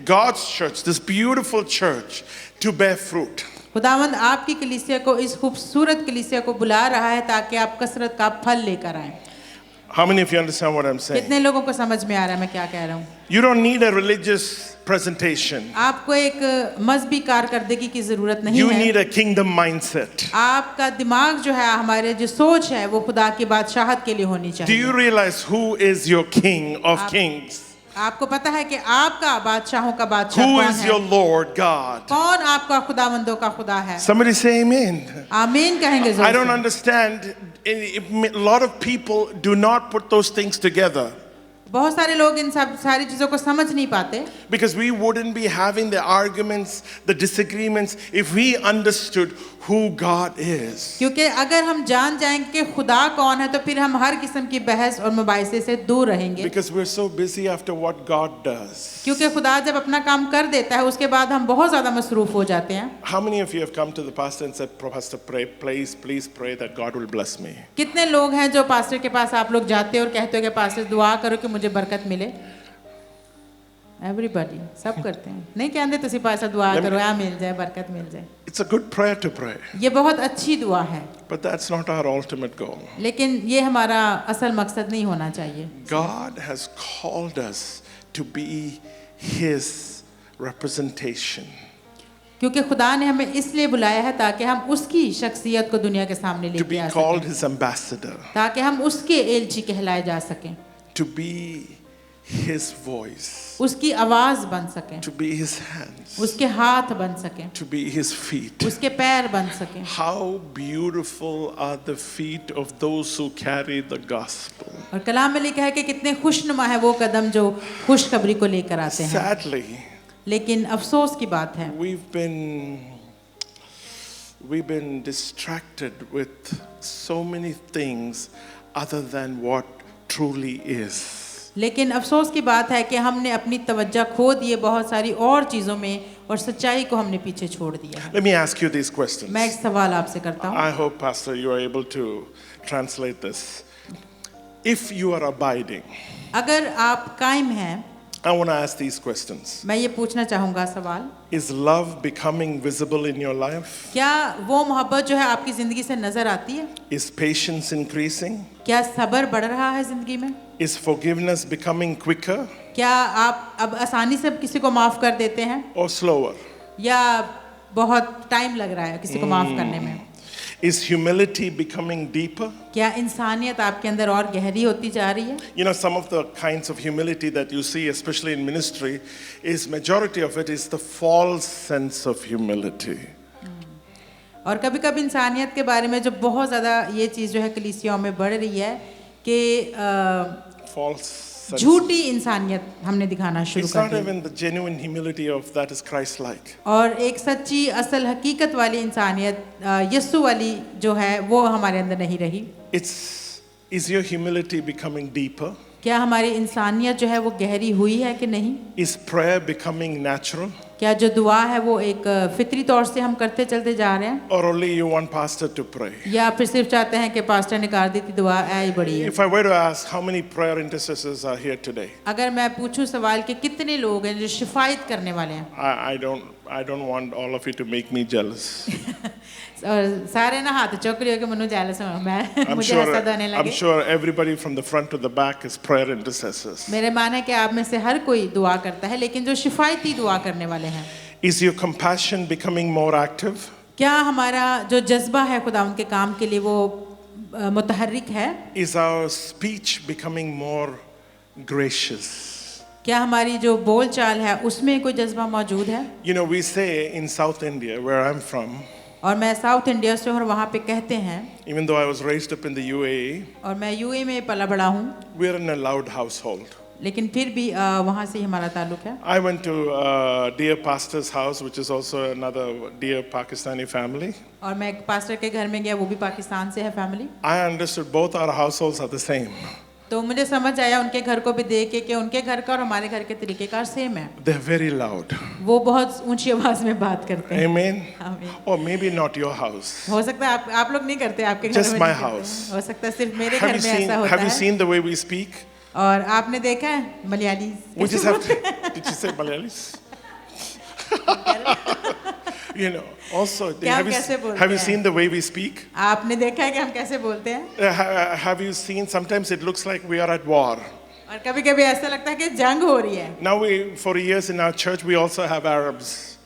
God's church, this beautiful church, to bear fruit. खुदावंद आपकी कलीसिया को, इस खूबसूरत कलीसिया को बुला रहा है ताकि आप कसरत का फल लेकर आएं। How many of you understand what I'm saying? कितने लोगों को समझ में आ रहा है मैं क्या कह रहा हूँ? You don't need a religious presentation. आपको एक मजहबी कारकर्दगी की जरूरत नहीं You है। need a kingdom mindset. आपका दिमाग जो है, हमारे जो सोच है वो खुदा की बादशाहत के लिए होनी Do चाहिए। you realize who is your king of kings? आपको पता है कि आपका बादशाहों का बादशाह Who कौन is है? your Lord God? कौन आपका खुदावंदों का खुदा है? Somebody say amen. आमीन कहेंगे I जोर don't से। understand. A lot of people do not put those things together बहुत सारे लोग इन सब सारी चीजों को समझ नहीं पाते, because we wouldn't be having the arguments, the disagreements if we understood who God is. क्योंकि अगर हम जान जाएंगे कि खुदा कौन है तो फिर हम हर किस्म की बहस और मुबाहिसे से दूर रहेंगे। Because we're so busy after what God does. क्योंकि खुदा जब अपना काम कर देता है उसके बाद हम बहुत ज्यादा मसरूफ हो जाते हैं। How many of you have come to the pastor and said, Pastor, pray, please pray that God will bless me? कितने लोग हैं जो पास्टर के पास आप लोग जाते हो और कहते हो कि पास्टर दुआ करो कि मुझे बरकत मिले? एवरीबॉडी, सब करते हैं। नहीं कहते तुसी पास्टर दुआ करो आ मिल जाए, बरकत मिल जाए। It's a good prayer to pray, ये बहुत अच्छी दुआ है, but that's not our ultimate goal. लेकिन ये हमारा असल मकसद नहीं होना चाहिए। God has called us to be His representation. क्योंकि खुदा ने हमें इसलिए बुलाया है ताकि हम उसकी शख्सियत को दुनिया के सामने To be लेके आ called सकें, His ambassador, ताकि हम उसके एलची कहलाए जा सकें, to be His voice, उसकी आवाज बन सकें, to be His hands, उसके हाथ बन सकें, to be His feet. उसके पैर बन सकें। How beautiful are the feet of those who carry the gospel. और कलाम में लिखा है कि कितने खुशनुमा है वो कदम जो खुशखबरी को लेकर आते हैं। Sadly, लेकिन अफसोस की बात है we've been distracted with so many things other than what truly is. लेकिन अफसोस की बात है कि हमने अपनी तवज्जो खो दी है बहुत सारी और चीज़ों में और सच्चाई को हमने पीछे छोड़ दिया है। Let me ask you these questions. मैं एक सवाल आपसे करता हूँ। I hope, Pastor, you are able to translate this. If you are abiding, अगर आप कायम हैं, I want to ask these questions. मैं ये पूछना चाहूँगा सवाल, Is love becoming visible in your life? क्या वो मोहब्बत जो है आपकी ज़िंदगी से नज़र आती है? Is patience increasing? क्या सब्र बढ़ रहा है ज़िंदगी में? Is forgiveness becoming quicker क्या आप अब आसानी से किसी को माफ़ कर देते हैं or slower? या बहुत टाइम लग रहा है किसी को माफ़ करने में? Is humility becoming deeper? क्या इंसानियत आपके अंदर और गहरी होती जा रही है? You know, some of the kinds of humility that you see, especially in ministry, is majority of it is the false sense of humility. और कभी-कभी इंसानियत के बारे में जो बहुत ज़्यादा ये चीज़ जो है कलीसियाओं में बढ़ रही है कि False sense. झूठी इंसानियत हमने दिखाना शुरू It's कर not the even the genuine humility of that is Christ-like. और एक सच्ची असल हकीकत वाली इंसानियत यीशु वाली जो है वो हमारे अंदर नहीं रही। Is your humility becoming deeper? क्या हमारी इंसानियत जो है वो गहरी हुई है कि नहीं? Is prayer becoming natural? क्या जो दुआ है वो एक फितरी तौर से हम करते चलते जा रहे हैं Or only you want pastor to pray? या फिर सिर्फ चाहते हैं कि पास्टर ने कर दी थी दुआ ऐ बड़ी है? If I were to ask how many prayer intercessors are here today, अगर मैं पूछूं सवाल कि कितने लोग हैं जो शिफायत करने वाले हैं I don't want all of you to make me jealous. और सारे ना हाथ चौकड़ी होके मनु जेलस हो मैं मुझे हसद आने I'm लगे। sure everybody from the front to the back is prayer intercessors. मेरे मान है कि आप में से हर कोई दुआ करता है लेकिन जो शिफायती दुआ करने वाले हैं, Is your compassion becoming more active? क्या हमारा जो जज्बा है खुदा उनके काम के लिए वो मुतहर्रिक है? Is our speech becoming more gracious? क्या हमारी जो बोल चाल है उसमें कोई जज्बा मौजूद है? You know, we say in South India, where I'm from, और मैं साउथ इंडिया से हूँ और वहाँ पे कहते हैं, even though I was raised up in the UAE, और मैं यूएई में पला बड़ा हूँ, we're in a loud household. लेकिन फिर भी वहाँ से ही हमारा ताल्लुक है। I went to dear pastor's house, which is also another dear Pakistani family. और मैं एक पास्टर के घर में गया, वो भी पाकिस्तान से है family. I understood both our households are the same. तो मुझे समझ आया उनके घर को भी देख के कि उनके घर का और हमारे घर के तरीकेकार सेम है। They're very loud. वो बहुत ऊंची आवाज में बात करते हैं। Amen. आमीन। Or maybe not your house. हो सकता है आप लोग नहीं करते, आपके घर Just में my नहीं करते house. हैं। हो सकता है सिर्फ मेरे घर में ऐसा होता Have you है। seen the way we speak? और आपने देखा है Malayali? We just have to, did you say Malayalis? You know, also, क्या हम कैसे बोलते have you हैं? seen the way we speak? आपने देखा है कि हम कैसे बोलते हैं? Have you seen, sometimes it looks like we are at war. और कभी-कभी ऐसा लगता है कि जंग हो रही है। Now for years in our church, we also have Arabs.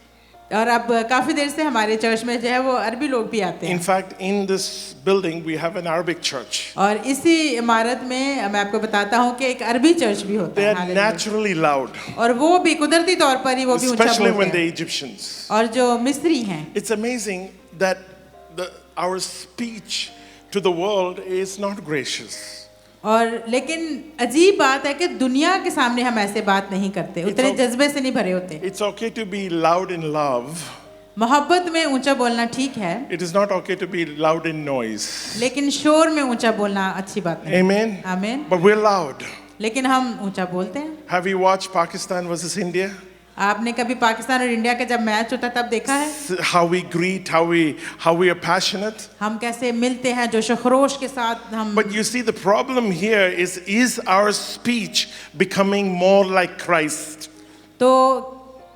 और अब काफी देर से हमारे चर्च में जो है वो अरबी लोग भी आते In हैं। fact, in this building, we have an Arabic church. और इसी इमारत में मैं आपको बताता हूँ कि एक अरबी चर्च भी होता They है। are hallelujah. naturally loud, और वो भी कुदरती तौर पर ही वो भी ऊंचा especially when बोलते they're हैं। Egyptians. और जो मिस्री हैं, It's amazing that our speech to the world is not gracious. और लेकिन अजीब बात है कि दुनिया के सामने हम ऐसे बात नहीं करते, उतने जज्बे से नहीं भरे होते। It's okay to be loud in love. मोहब्बत में ऊंचा बोलना ठीक है, It is not okay to be loud in noise. लेकिन शोर में ऊंचा बोलना अच्छी बात नहीं। Amen. आमीन। But we're loud. लेकिन हम ऊंचा बोलते हैं। Have you watched Pakistan versus India? आपने कभी पाकिस्तान और इंडिया का जब मैच होता तब देखा है? How we greet, how we are passionate. हम कैसे मिलते हैं जोश खरोश के साथ हम। But you see, the problem here is our speech becoming more like Christ? तो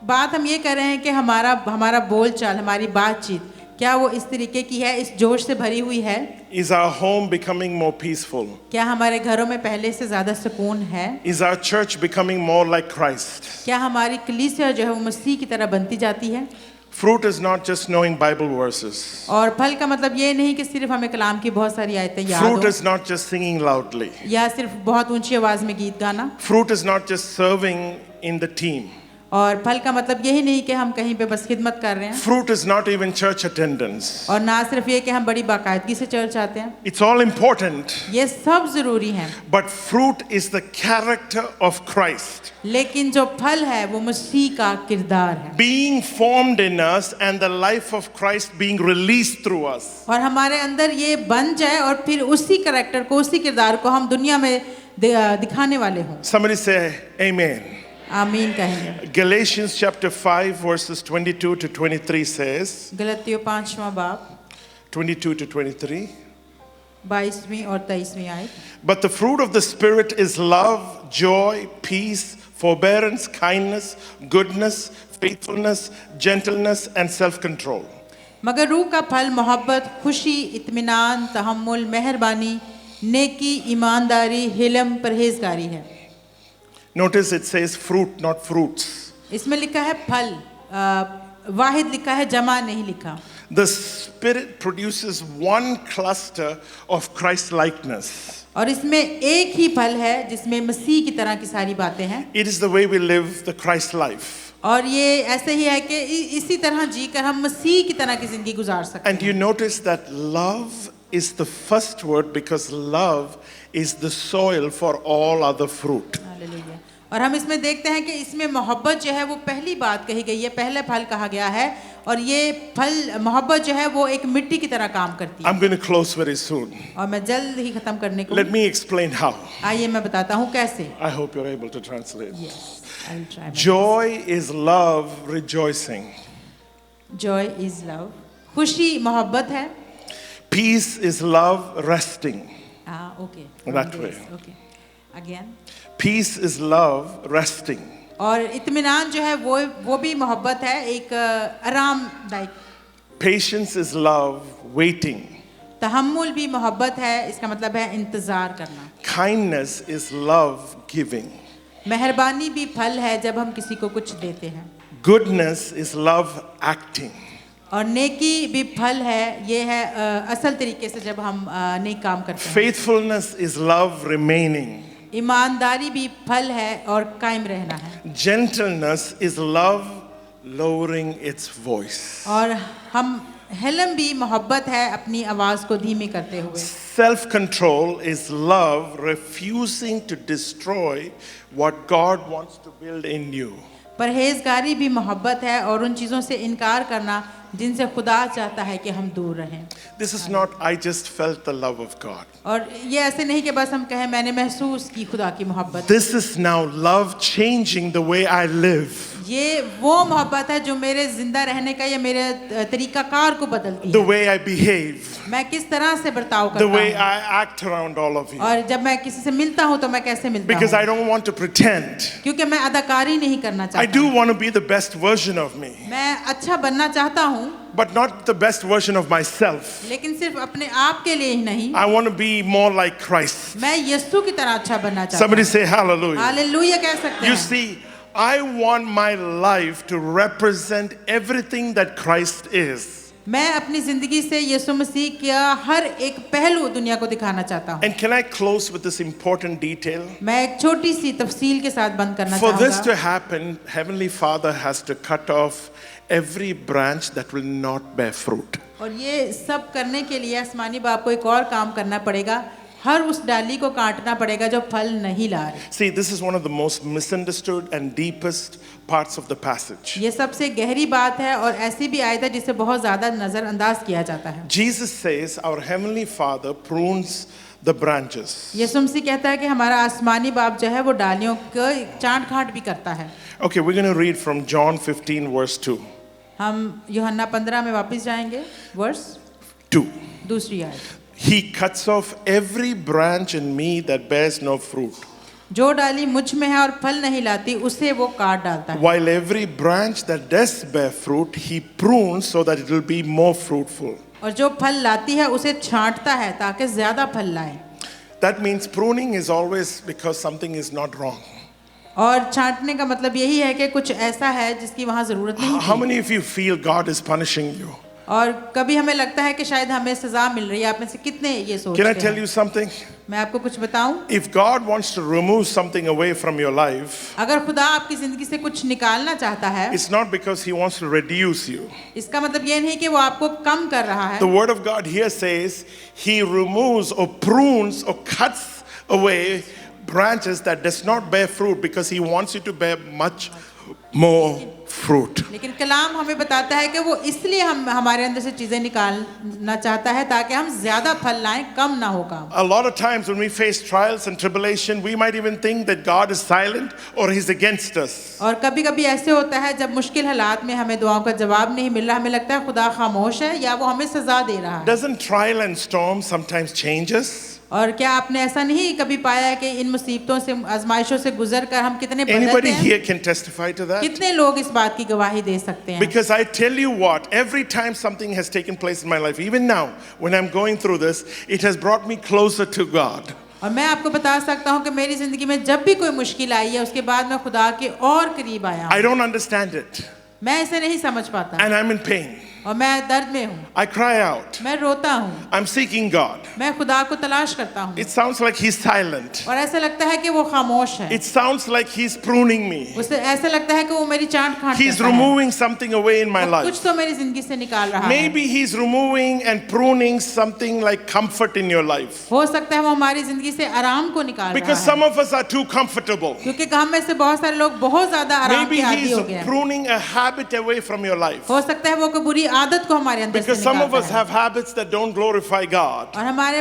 बात हम ये कर रहे हैं कि हमारा बोलचाल, हमारी बातचीत क्या वो इस तरीके की है, इस जोश से भरी हुई है? Is our home becoming more peaceful? क्या हमारे घरों में पहले से ज्यादा सुकून है? Is our church becoming more like Christ? क्या हमारी कलीसिया जो है वो मसीह की तरह बनती जाती है? Fruit is not just knowing Bible verses. और फल का मतलब ये नहीं कि सिर्फ हमें कलाम की बहुत सारी आयतें याद Fruit हो, is not just singing loudly. या सिर्फ बहुत ऊंची आवाज में गीत गाना। Fruit is not just serving in the team. और फल का मतलब यही नहीं कि हम कहीं पे बस खिदमत कर रहे हैं, Fruit is not even church attendance. और ना सिर्फ ये कि हम बड़ी बाकायदगी से चर्च आते हैं। It's all important, ये सब जरूरी है, but fruit is the character of Christ लेकिन जो फल है वो मसीह का किरदार है, being formed in us and the life of Christ being released through us. और हमारे अंदर ये बन जाए और फिर उसी कैरेक्टर को, उसी किरदार को हम दुनिया में दिखाने वाले हों। Somebody say amen. आमीन कहेंगे। Galatians chapter 5 verses 22 to 23 says, गलतियों 5वां बाब 22 to 23, 22वीं और 23वीं आयत। but the fruit of the Spirit is love, joy, peace, forbearance, kindness, goodness, faithfulness, gentleness, and self-control. मगर रूह का फल मोहब्बत, खुशी, इत्मीनान, तहम्मुल, मेहरबानी, नेकी, ईमानदारी, हिलम, परहेजगारी है। Notice it says fruit, not fruits. इसमें लिखा है फल, वाहिद लिखा है, जमा नहीं लिखा। The Spirit produces one cluster of Christ likeness. और इसमें एक ही फल है जिसमें मसीह की तरह की सारी बातें हैं। It is the way we live the Christ life. और ये ऐसे ही है कि इसी तरह जीकर हम मसीह की तरह की जिंदगी गुजार सकते And you हैं। notice that love is the first word because love is the soil for all other fruit. Hallelujah. और हम इसमें देखते हैं कि इसमें मोहब्बत जो है वो पहली बात कही गई है, पहले फल कहा गया है, और ये फल मोहब्बत जो है वो एक मिट्टी की तरह काम करती है। I'm going to close very soon. और मैं जल्द ही खत्म करने को, Let me explain how. आइए मैं बताता हूँ कैसे। I hope you're able to translate. Yes, I will try my Joy is love rejoicing. best. Joy is love, खुशी मोहब्बत है। Peace is love resting. Okay. That way. Okay. Again. Peace is love resting. और इत्मीनान जो है वो भी मोहब्बत है, एक आरामदायक। Patience is love waiting. तहम्मुल भी मोहब्बत है, इसका मतलब है इंतजार करना। Kindness is love giving. मेहरबानी भी फल है जब हम किसी को कुछ देते हैं। Goodness is love acting. और नेकी भी फल है, ये है असल तरीके से जब हम नेक काम करते हैं। Faithfulness is love remaining. ईमानदारी भी फल है और कायम रहना है। Gentleness is love lowering its voice. और हम हेलम भी मोहब्बत है, अपनी आवाज को धीमी करते हुए। Self-control is love refusing to destroy what God wants to build in you. परहेजगारी भी मोहब्बत है और उन चीज़ों से इनकार करना जिनसे खुदा चाहता है कि हम दूर रहें। This is not I just felt the love of God. और ये ऐसे नहीं कि बस हम कहें मैंने महसूस की खुदा की मोहब्बत। This is now love changing the way I live. ये वो मोहब्बत है जो मेरे जिंदा रहने का या मेरे तरीकाकार को बदलती The है। way I behave. मैं किस तरह से बर्ताव The करता way हूँ, I act around all of you. और जब मैं किसी से मिलता हूँ तो मैं कैसे मिलता Because I हूँ, don't want to pretend. क्योंकि मैं अदाकारी नहीं करना I चाहता। do want to be the best version of me, मैं अच्छा बनना चाहता हूँ, but not the best version of myself. लेकिन सिर्फ अपने आप के लिए ही नहीं, I want to be more like Christ. मैं यीशु की तरह अच्छा बनना चाहता Somebody हूँ। say hallelujah. हालेलुया कह सकते You हैं। see, I want my life to represent everything that Christ is. मैं अपनी जिंदगी से यीशु मसीह का हर एक पहलू दुनिया को दिखाना चाहता हूँ। And can I close with this important detail? मैं एक छोटी सी तफसील के साथ बंद करना For this चाहूँगा। to happen, Heavenly Father has to cut off every branch that will not bear fruit. और ये सब करने के लिए आसमानी बाप को एक और काम करना पड़ेगा, हर उस डाली को काटना पड़ेगा जो फल नहीं ला रही। See, this is one of the most misunderstood and deepest parts of the passage. ये सबसे गहरी बात है और ऐसी भी आयत है जिसे बहुत ज़्यादा नज़रअंदाज किया जाता है। Jesus says our Heavenly Father prunes the branches. यीशु मसीह कहता है कि हमारा आसमानी बाप जो है वो डालियों को चाट खाट भी करता है। Okay, we're going to read from John 15 verse 2. हम यूहन्ना 15 में वापस जाएंगे, वर्स 2. दूसरी आयत। He cuts off every branch in me that bears no fruit, जो डाली मुझ में है और फल नहीं लाती उसे वो काट डालता है। while every branch that does bear fruit, he prunes so that it will be more fruitful. और जो फल लाती है उसे छांटता है ताकि ज्यादा फल लाए। That means pruning is always because something is not wrong. और छांटने का मतलब यही है कि कुछ ऐसा है जिसकी वहाँ जरूरत नहीं How थी। many of you feel God is punishing you? और कभी हमें लगता है कि शायद हमें सजा मिल रही है। आप में से कितने ये सोचते Can I हैं? tell you something? मैं आपको कुछ बताऊं, If God wants to remove something away from your life, अगर खुदा आपकी जिंदगी से कुछ निकालना चाहता है, it's not because he wants to reduce you. इसका मतलब ये नहीं कि वो आपको कम कर रहा है। The word of God here says he removes or prunes or cuts away branches that does not bear fruit because he wants you to bear much more fruit. लेकिन कलाम हमें बताता है कि वो इसलिए हम हमारे अंदर से चीजें निकालना चाहता है ताकि हम ज्यादा फल लाएं, कम ना हो काम। A lot of times when we face trials and tribulation, we might even think that God is silent or he's against us. और कभी-कभी ऐसे होता है जब मुश्किल हालात में हमें दुआओं का जवाब नहीं मिल रहा, हमें लगता है खुदा खामोश है या वो हमें सजा दे रहा है। Doesn't trial and storm sometimes change us? और क्या आपने ऐसा नहीं कभी पाया है कि इन मुसीबतों से, आजमाइशों से गुजर कर हम कितने बदलते Anybody हैं? here can testify to that? कितने लोग इस बात की गवाही दे सकते हैं? Because I tell you what, every time something has taken place in my life, even now when I'm going through this, it has brought me closer to God. और मैं आपको बता सकता हूँ कि मेरी जिंदगी में जब भी कोई मुश्किल आई है उसके बाद मैं खुदा के और करीब आया हूँ। I don't understand it मैं इसे नहीं समझ पाता and I'm in pain. और मैं दर्द में हूँ, I cry out. मैं रोता हूँ, I'm seeking God. मैं खुदा को तलाश करता हूँ It sounds like he's silent. और ऐसा लगता है कि वो खामोश है। It sounds like he's pruning me. उसे ऐसा लगता है कि वो मेरी चाट खाट He's करता है। removing something away in my वो life. कुछ तो मेरी जिंदगी से निकाल रहा है। Maybe he's removing and pruning something like comfort in your life. हो सकता है वो हमारी जिंदगी से आराम को निकाल Because रहा some है, of us are too comfortable. क्योंकि हम में से बहुत सारे लोग बहुत ज्यादा आराम Maybe के आदी he's हो गए हैं। pruning a habit away from your life. हो सकता है वो कोई बुरी आदत को हमारे अंदर से Because some of निकालता us है। have habits that don't glorify God. और हमारे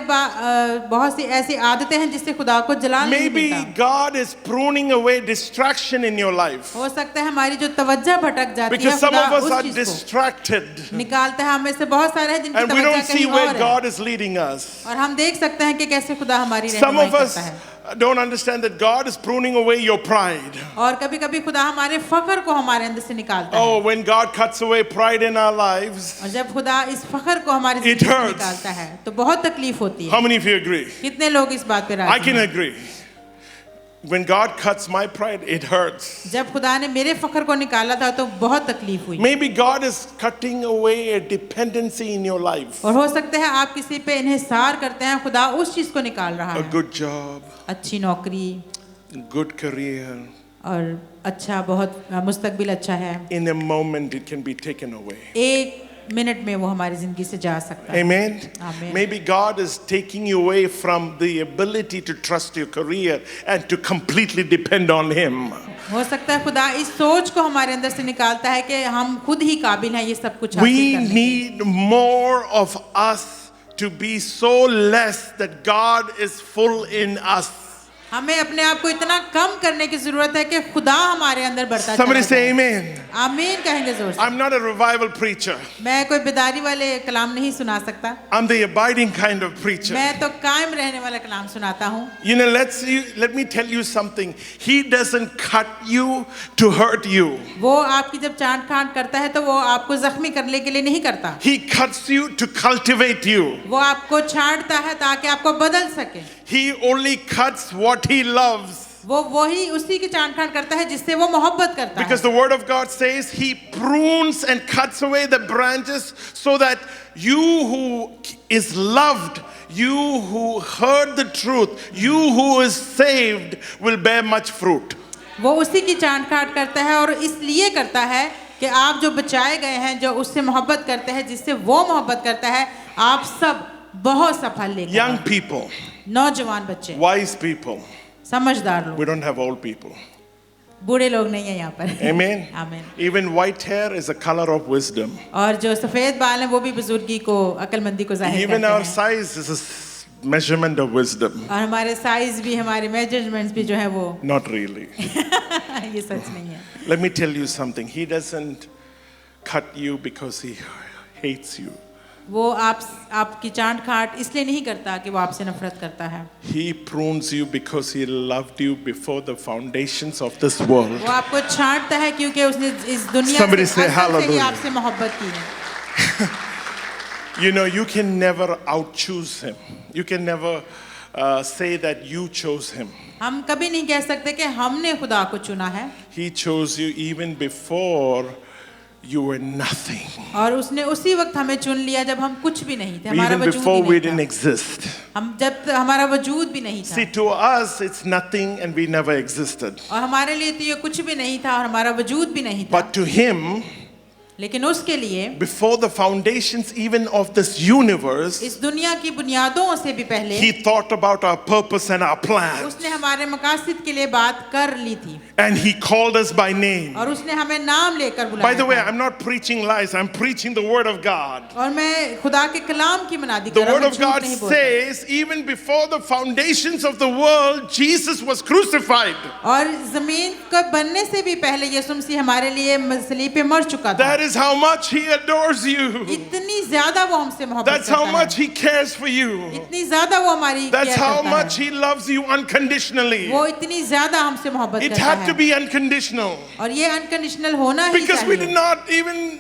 बहुत सी ऐसी आदतें हैं जिससे खुदा को जलाल नहीं Maybe मिलता। God is pruning away distraction in your life. हो सकता है हमारी जो तवज्जो भटक जाती है, Because some खुदा of us उस are चीज distracted. को निकालता है। हमें से बहुत सारे हैं जिनकी And we तवज्जो don't see कहीं where और है God is leading us. और हम देख सकते हैं कि कैसे खुदा हमारी Some रहनुमाई of us करता है। don't understand that God is pruning away your pride. और कभी-कभी खुदा हमारे फखर को हमारे अंदर से निकालता है। Oh, when God cuts away pride in our lives, और जब खुदा इस फखर को हमारी It जिंदगी से hurts. निकालता है तो बहुत तकलीफ होती how है। many of you agree? कितने लोग इस बात पे I राजी can हैं? agree. When God cuts my pride, it hurts. जब खुदा ने मेरे फखर को निकाला था तो बहुत तकलीफ हुई। Maybe God is cutting away a dependency in your life. और हो सकता है आप किसी पे इन्हिसार करते हैं, खुदा उस चीज को निकाल रहा A है। good job, अच्छी नौकरी good career. और अच्छा, बहुत मुस्तकबिल अच्छा है, In a moment, it can be taken away. एक मिनट में वो हमारी जिंदगी से जा सकता है। Amen. Amen. Maybe God is taking you away from the ability to trust your career and to completely depend on Him. हो सकता है खुदा इस सोच को हमारे अंदर से निकालता है कि हम खुद ही काबिल हैं ये सब कुछ हासिल We करने के। need more of us to be so less that God is full in us. हमें अपने आप को इतना कम करने की जरूरत है कि खुदा हमारे अंदर बढ़ता Somebody चला say जाए। amen. आमीन कहेंगे जोर से। I'm not a revival preacher. मैं कोई बेदारी वाले कलाम नहीं सुना सकता, I'm the abiding kind of preacher. मैं तो कायम रहने वाला कलाम सुनाता हूँ। You know, let me tell you something. He doesn't cut you to hurt you. वो आपकी जब चाट खाट करता है तो वो आपको जख्मी करने के लिए नहीं करता, He cuts you to cultivate you. वो आपको छांटता है ताकि आपको बदल सके। He only cuts what he loves. वो वही उसी की चांट खांट करता है जिससे वो मोहब्बत करता है. Because the word of God says he prunes and cuts away the branches so that you who is loved, you who heard the truth, you who is saved will bear much fruit. वो उसी की chant खांट करता है और इसलिए करता है कि आप जो बचाए गए हैं, जो उससे मोहब्बत करते हैं, जिससे वो मोहब्बत करता है, आप सब बहुत सफल लेंगे. Young people, नौजवान बच्चे, wise people. समझदार We लोग, don't have old people. बूढ़े लोग नहीं है यहाँ पर. Amen. आमीन. Even white hair is a color of wisdom. और जो सफेद बाल हैं वो भी बुजुर्गी को, अक्लमंदी को जाहिर Even करते our हैं. size is a measurement of wisdom. और हमारे साइज भी, हमारे मेजरमेंट्स भी जो है वो Not really. ये सच नहीं है. Let me tell you something. He doesn't cut you because he hates you. वो आपकी चांट खाट इसलिए नहीं करता कि वो आपसे नफरत करता है. He prunes you because he loved you before the foundations of this world. वो आपको छांटता है क्योंकि उसने इस दुनिया Somebody से say असल से ही hallelujah. आपसे मोहब्बत की है. You know, you can never outchoose him. You can never say that you chose him. हम कभी नहीं कह सकते कि हमने खुदा को चुना है. He chose you even before you were nothing. और उसने उसी वक्त हमें चुन लिया जब हम कुछ भी नहीं थे. हमारा Even वजूद before we ही didn't नहीं था. exist. हम जब हमारा वजूद भी नहीं See, था. to us it's nothing and we never existed. और हमारे लिए तो ये कुछ भी नहीं था और हमारा वजूद भी नहीं था. But to him, लेकिन उसके लिए before the foundations even of this universe, इस दुनिया की बुनियादों से भी पहले he thought about our purpose and our plans. उसने हमारे मकासद के लिए बात कर ली थी. And he called us by name. और उसने हमें नाम लेकर बुलाया. By the way, था. I'm not preaching lies, I'm preaching the word of God. और मैं खुदा के कलाम की मनादी The कर रहा word हूं, of झूठ God नहीं बोल रहा. says, even before the foundations of the world, Jesus was crucified. और जमीन को बनने से भी पहले यीशु मसीह हमारे लिए सलीब पे मर चुका था. That is how much he adores you. इतनी ज्यादा वो हमसे मोहब्बत That's how करता much है. he cares for you. इतनी ज्यादा वो हमारी That's केयर how करता much है. he loves you unconditionally. वो इतनी ज्यादा हमसे मोहब्बत It करता had to है. be unconditional और ये अनकंडीशनल होना ही because we did चाहिए. not even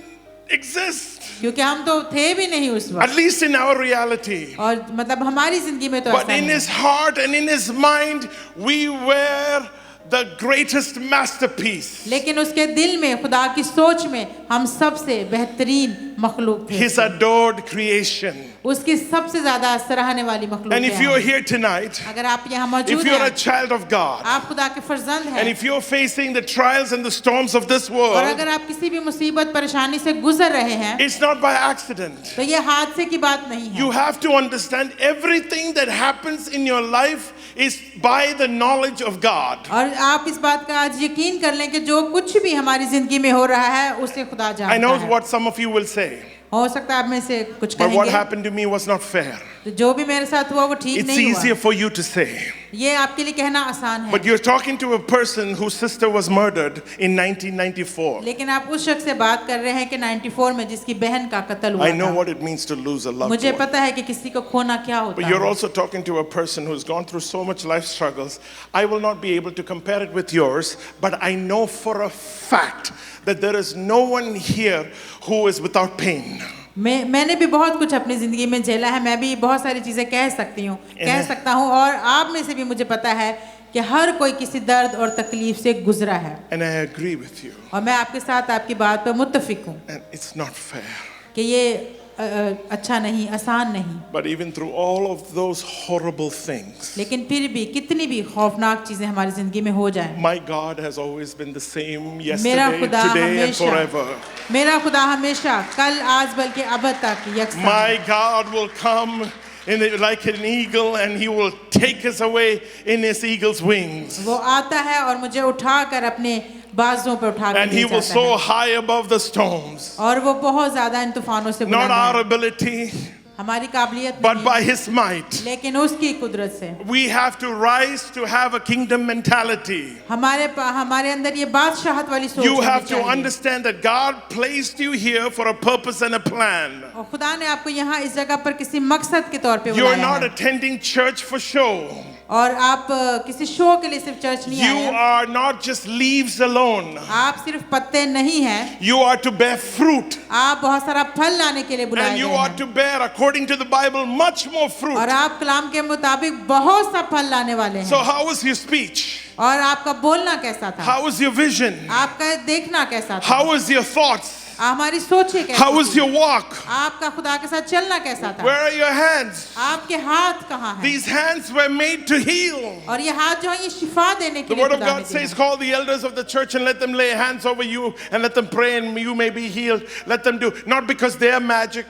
exist, क्योंकि हम तो थे भी नहीं उस at वक्त. least in our reality. और मतलब हमारी जिंदगी में तो But ऐसा in नहीं. his heart and in his mind, we were the greatest masterpiece. लेकिन उसके दिल में, खुदा की सोच में, हम सबसे बेहतरीन मखलूक थे. His adored creation. उसकी सबसे ज्यादा सराहने वाली मखलूक And if है you are हम. here tonight, अगर आप यहाँ मौजूद if you are a हैं, child of God, आप खुदा के फर्जंद and हैं, if you are facing the trials and the storms of this और world, अगर आप किसी भी मुसीबत परेशानी से गुजर रहे हैं, it's not by accident. तो ये हादसे की बात नहीं है. You have to understand everything that happens in your life is by the knowledge of God. और आप इस बात का आज यकीन कर लें कि जो कुछ भी हमारी जिंदगी में हो रहा है उसे खुदा I जानता know है. what some of you will say, हो सकता है आप में से कुछ but what कहेंगे, happened to me was not fair. तो जो भी मेरे साथ हुआ वो ठीक It's नहीं easier हुआ. for you to say. ये आपके लिए कहना आसान है. But you're talking to a person whose sister was murdered in 1994. लेकिन आप उस शख्स से बात कर रहे हैं कि 94 में जिसकी बहन का कत्ल हुआ I know था. what it means to lose a loved मुझे one. पता है कि किसी को खोना क्या होता But you're है. also talking to a person who's gone through so much life struggles. I will not be able to compare it with yours, but I know for a fact that there is no one here who is without pain. मैंने भी बहुत कुछ अपनी जिंदगी में झेला है. मैं भी बहुत सारी चीजें कह सकता हूँ और आप में से भी मुझे पता है कि हर कोई किसी दर्द और तकलीफ से गुजरा है. And I agree with you. और मैं आपके साथ आपकी बात पर मुत्तफिक हूँ And it's not fair. कि ये अच्छा नहीं, आसान नहीं. But even through all of those horrible things, लेकिन फिर भी कितनी भी खौफनाक चीजें हमारी जिंदगी में हो जाएं, my God has always been the same मेरा yesterday, खुदा today, and हमेशा forever. मेरा खुदा हमेशा कल, आज, बल्कि अब तक यकसा है. My God will come like an eagle and he will take us away in his eagle's wings. वो आता है और मुझे उठाकर अपने बाजों पर उठाकर And he ले will जाता soar है. high above the storms. और वो बहुत ज्यादा इन तूफानों से Not बुलंद our है. ability, हमारी काबिलियत but नहीं by है, his might. लेकिन उसकी कुदरत से. We have to rise to have a kingdom mentality. हमारे अंदर ये बादशाहत वाली सोच You होनी have to चाहिए. understand that God placed you here for a purpose and a plan. और खुदा ने आपको यहाँ इस जगह पर किसी मकसद के तौर पे You are बुलाया not है. attending church for show. और आप किसी शो के लिए सिर्फ चर्च नहीं You आए हैं. are not just leaves alone. आप सिर्फ पत्ते नहीं हैं. You are to bear fruit. आप बहुत सारा फल लाने के लिए बुलाए And you गए are हैं. to bear according according to the Bible, much more fruit. और आप कलाम के मुताबिक बहुत सा फल लाने वाले So हैं। how was your speech? और आपका बोलना कैसा था? How was your vision? आपका देखना कैसा था? How was your thoughts? हमारी सोचें कैसी How was थी? your walk? आपका खुदा के साथ चलना कैसा था? Where are your hands? आपके हाथ कहाँ हैं? These hands were made to heal. और ये हाथ जो है ये शिफा देने के The लिए word of खुदा ने God दिए says, हैं। call the elders of the church and let them lay hands over you and let them pray and you may be healed. Let them do, not because they are magic.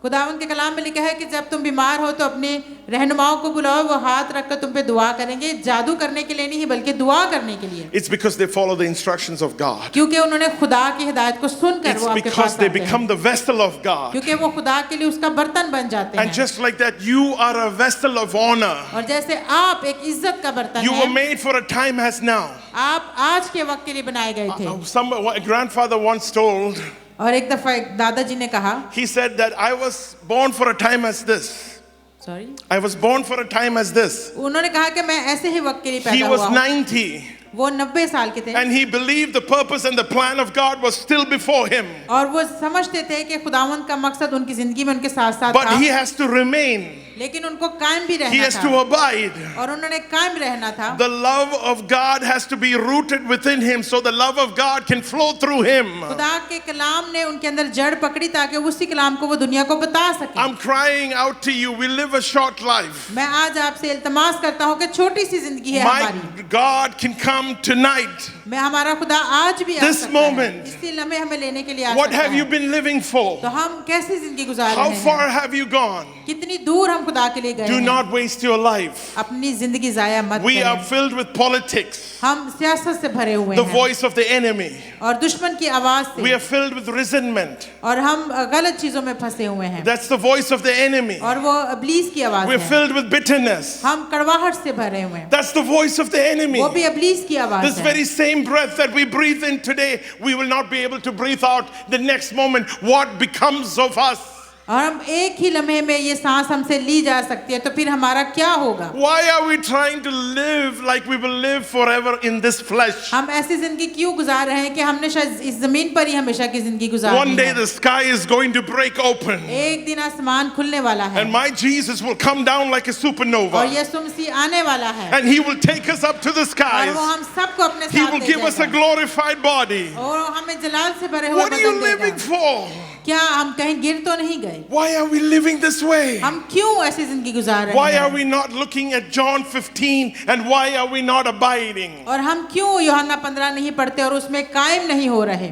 खुदावंद के कलाम में लिखा है कि जब तुम बीमार हो तो अपने रहनुमाओं को बुलाओ, वो हाथ रखकर तुम पे दुआ करेंगे। जादू करने के लिए नहीं बल्कि दुआ करने के लिए। It's because they follow the instructions of God. क्योंकि उन्होंने खुदा की हिदायत को सुनकर It's वो आपके because पास they आते हैं। become the vessel of God. क्योंकि वो खुदा के लिए उसका बर्तन बन जाते And हैं। just like that, you are a vessel of honor. और जैसे आप एक इज्जत का बर्तन You were हैं, made for a time as now. आप आज के वक्त के लिए बनाए गए थे। A grandfather once told, और एक दफा एक दादाजी ने कहा, he said that I was born for a time as this. Sorry, I was born for a time as this. उन्होंने कहा कि मैं ऐसे ही वक्त के लिए He पैदा was हुआ हूँ। 90 वो 90 साल के थे and he believed the purpose and the plan of God was still before him. और वो समझते थे कि खुदावंद का मकसद उनकी जिंदगी में उनके साथ साथ But था, he has to remain. लेकिन उनको कायम भी He रहना has to था abide. और उन्होंने कायम रहना था। The love of God has to be rooted within him so the love of God can flow through him. खुदा के कलाम ने उनके अंदर जड़ पकड़ी ताकि उसी कलाम को वो दुनिया को बता सके। I'm crying out to you. We live a short life. मैं आज आपसे इल्तमास करता हूँ कि छोटी सी जिंदगी है My हमारी। God can come tonight. मैं हमारा खुदा आज भी आ This सकता moment. है। इसी लम्हे हमें लेने के लिए आ What सकता have you है। been living for? तो हम कैसी जिंदगी गुजार How रहे far हैं? have you gone? कितनी दूर हम खुदा के लिए गए Do हैं? not waste your life. अपनी जिंदगी जाया मत We are करें। filled with politics, हम सियासत से भरे हुए the हैं voice of the enemy. और दुश्मन की आवाज We से, are filled with resentment. और हम गलत चीजों में फंसे हुए हैं That's the voice of the enemy. और वो इब्लीस की आवाज We're है। filled with bitterness. हम कड़वाहट से भरे हुए हैं, That's the voice of the enemy. वो भी इब्लीस की आवाज This है। very same breath that we breathe in today, we will not be able to breathe out the next moment. What becomes of us? और हम एक ही लम्हे में ये सांस हमसे ली जा सकती है, तो फिर हमारा क्या होगा? Why are we trying to live like we will live forever in this flesh? हम ऐसी जिंदगी क्यों गुजार रहे हैं कि हमने शायद इस जमीन पर ही हमेशा की जिंदगी One गुजारनी day है। the sky is going to break open एक दिन आसमान खुलने वाला है and my Jesus will come down like a और supernova यीशु मसीह आने वाला है and he will take us up to the और skies. वो हम सबको अपने He साथ will ले give us a जाएगा glorified body. और हमें जलाल से भरे हुए What are you बदन living देगा। for? क्या हम कहीं गिर तो नहीं गए? Why are we living this way? हम क्यों ऐसी जिंदगी गुजार Why रहे are हैं? we not looking at John 15 and why are we not abiding? और हम क्यों यूहन्ना 15 नहीं पढ़ते और उसमें कायम नहीं हो रहे?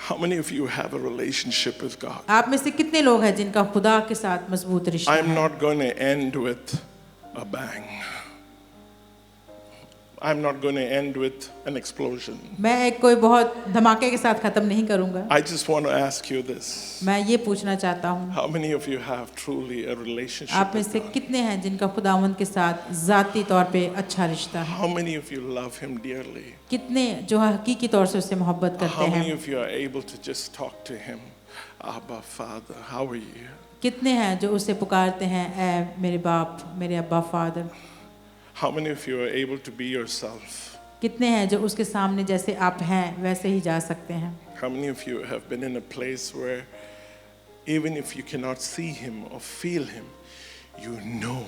How many of you have a relationship with God? आप में से कितने लोग हैं जिनका खुदा के साथ मजबूत रिश्ता I'm है? not going to end with a bang. I'm not going to end with an explosion. मैं एक कोई बहुत धमाके के साथ खत्म नहीं करूंगा। I just want to ask you this. मैं ये पूछना चाहता हूँ, How many of you have truly a relationship आप में with से God? कितने हैं जिनका खुदावंद के साथ जाती तौर पे अच्छा रिश्ता है? How many of you love Him dearly? कितने जो हकीकी तौर से उससे मोहब्बत करते How many हैं? of you are able to just talk to Him? Abba, Father, how are you? कितने हैं जो उसे पुकारते हैं, ऐ मेरे बाप, मेरे अब्बा, father? How many of you are able to be yourself? कितने हैं जो उसके सामने जैसे आप हैं वैसे ही जा सकते हैं? How many of you have been in a place where even if you cannot see Him or feel Him, you know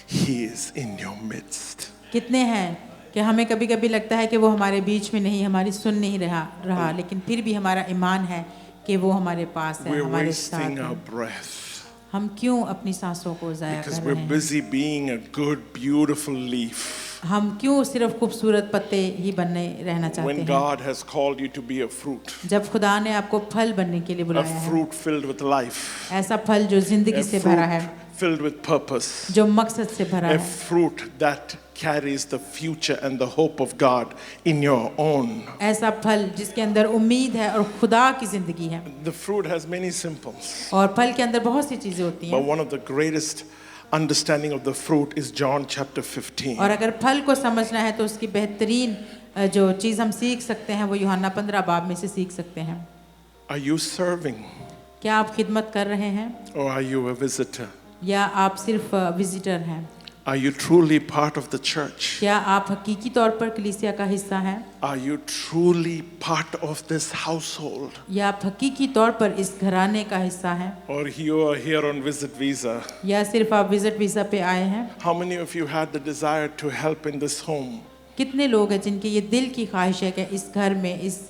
He is in your midst? कितने हैं कि हमें कभी कभी लगता है कि वो हमारे बीच में नहीं, हमारी सुन नहीं रहा, लेकिन फिर भी हमारा ईमान है कि वो हमारे पास है, We're हमारे wasting साथ our है। breath हम क्यों अपनी सांसों को जाया because कर we're रहे हैं? busy being a good, beautiful leaf. हम क्यों सिर्फ खूबसूरत पत्ते ही बनने रहना चाहते When हैं? God has called you to be a fruit, जब खुदा ने आपको फल बनने के लिए a बुलाया है, fruit filled with life, ऐसा फल जो जिंदगी a से भरा है, fruit filled with purpose, जो मकसद से भरा a है, fruit that carries the future and the hope of God in your own. ऐसा फल जिसके अंदर उम्मीद है और खुदा की जिंदगी है। The fruit has many symbols, और फल के अंदर बहुत सी चीजें होती but हैं, one of the greatest understanding of the fruit is John chapter 15. और अगर फल को समझना है तो उसकी बेहतरीन जो चीज़ हम सीख सकते हैं वो यूहन्ना 15 बाब में से सीख सकते हैं। Are you serving क्या आप खिदमत कर रहे हैं or are you a visitor? या आप सिर्फ विजिटर हैं? Are you truly part of the church? क्या आप हकीकी तौर पर कलीसिया का हिस्सा हैं? Are you truly part of this household? या आप हकीकी तौर पर इस घराने का हिस्सा हैं? Or you are here on visit visa? या सिर्फ आप विजिट वीज़ा पे आए हैं? How many of you had the desire to help in this home? कितने लोग हैं जिनकी ये दिल की ख्वाहिश है कि इस घर में इस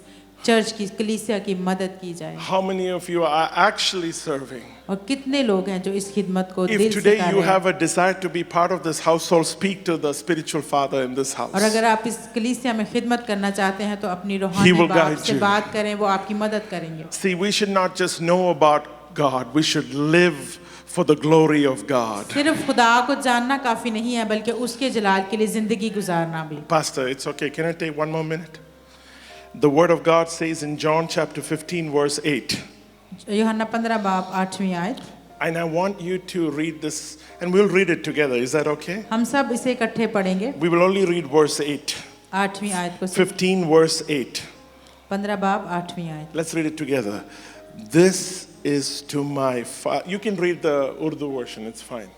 चर्च की कलीसिया की मदद की जाए? How many of you are actually serving? और कितने लोग हैं जो इस खिदमत को If दिल से today कर you रहे हैं? have a desire to be part of this household, speak to the spiritual father in this house. और अगर आप इस कलीसिया में खिदमत करना चाहते हैं तो अपनी रूहानी will बाप guide से you. बात करें, वो आपकी मदद करेंगे। See, we should not just know about God, we should live for the glory of God. सिर्फ खुदा को जानना काफी नहीं है, बल्कि उसके जलाल के लिए जिंदगी गुजारना भी। Pastor, it's okay. Can I take one more minute? The word of God says in John chapter 15 verse 8. यूहन्ना 15 बाब 8वीं आयत। And I want you to read this and we'll read it together. Is that okay? हम सब इसे इकट्ठे पढ़ेंगे। We will only read verse 8. 8वीं आयत को सिर्फ। 15 verse 8. 15 बाब 8वीं आयत। Let's read it together. This is to my father. You can read the Urdu version, it's fine.